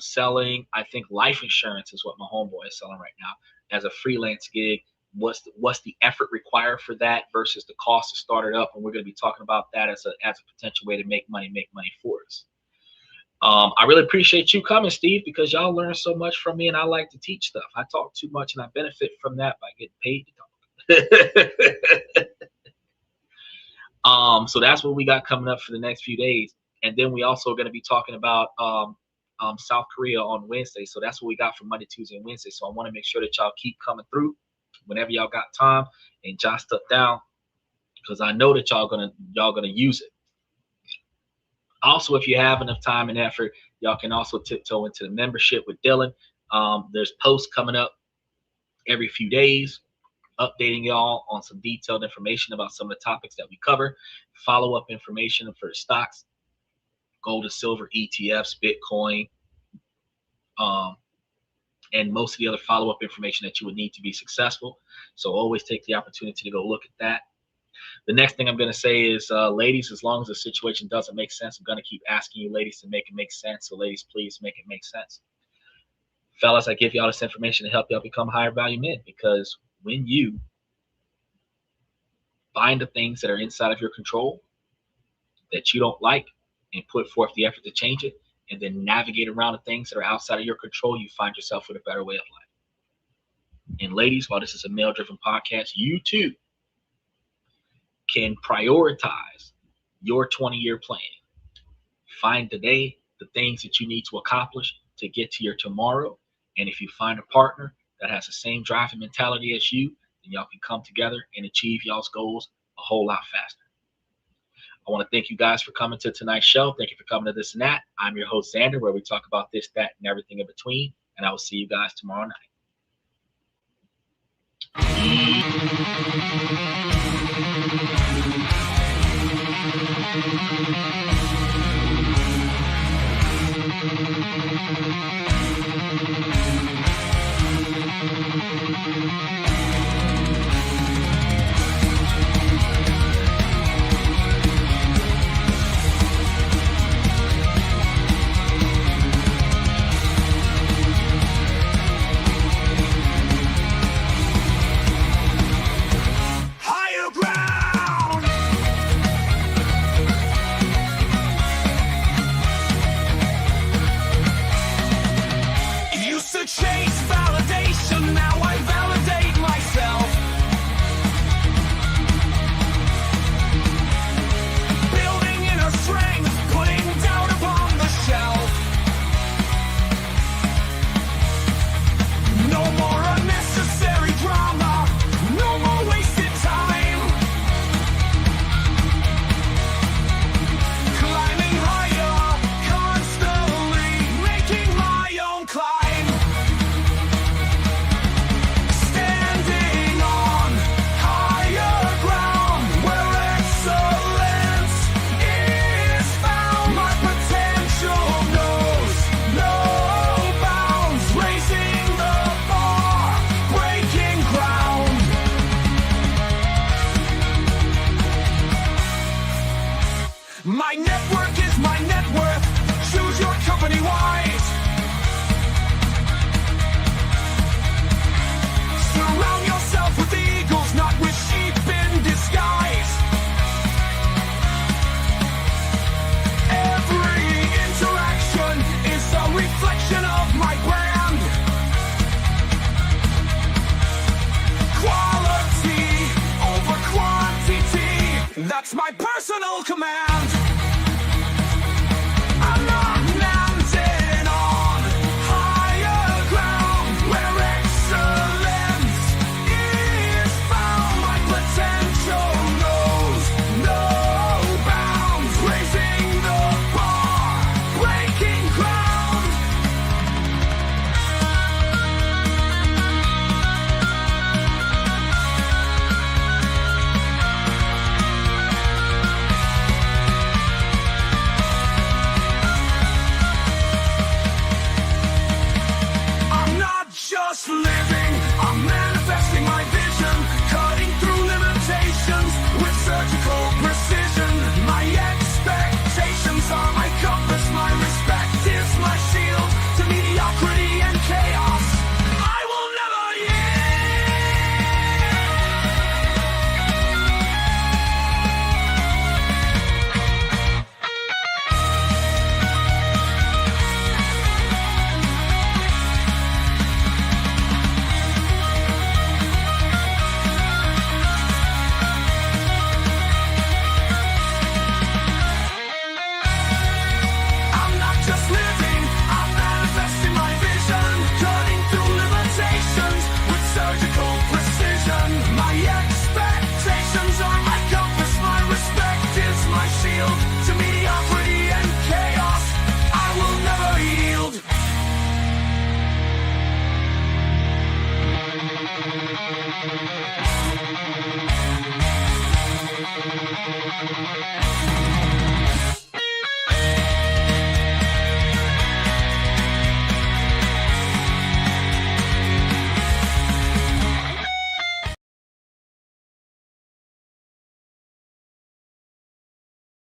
selling, I think life insurance is what my homeboy is selling right now as a freelance gig. What's the effort required for that versus the cost to start it up? And we're going to be talking about that as a potential way to make money for us. I really appreciate you coming, Steve, because y'all learn so much from me, and I like to teach stuff. I talk too much, and I benefit from that by getting paid to talk. So that's what we got coming up for the next few days. And then we also going to be talking about South Korea on Wednesday. So that's what we got for Monday, Tuesday, and Wednesday. So I want to make sure that y'all keep coming through whenever y'all got time and jot stuff down, because I know that y'all gonna use it. Also, if you have enough time and effort, y'all can also tiptoe into the membership with Dylan. There's posts coming up every few days, updating y'all on some detailed information about some of the topics that we cover, follow-up information for the stocks, gold and silver, ETFs, Bitcoin, and most of the other follow-up information that you would need to be successful. So always take the opportunity to go look at that. The next thing I'm going to say is, ladies, as long as the situation doesn't make sense, I'm going to keep asking you ladies to make it make sense. So ladies, please make it make sense. Fellas, I give y'all this information to help y'all become higher value men, because when you find the things that are inside of your control that you don't like and put forth the effort to change it, and then navigate around the things that are outside of your control, you find yourself with a better way of life. And ladies, while this is a male-driven podcast, you too can prioritize your 20-year plan. Find today the things that you need to accomplish to get to your tomorrow. And if you find a partner that has the same drive and mentality as you, then y'all can come together and achieve y'all's goals a whole lot faster. I want to thank you guys for coming to tonight's show. Thank you for coming to This and That. I'm your host, Xander, where we talk about this, that, and everything in between. And I will see you guys tomorrow night. Chase validation, now I validate myself. Building inner strength, putting doubt upon the shelf. No more unnecessary drama, no more wasted time. Climbing higher, constantly making my own climb. My network is my net worth. Choose your company wise. Surround yourself with eagles, not with sheep in disguise. Every interaction is a reflection of my brand. Quality over quantity, that's my personal command. yield to mediocrity and chaos. I will never yield.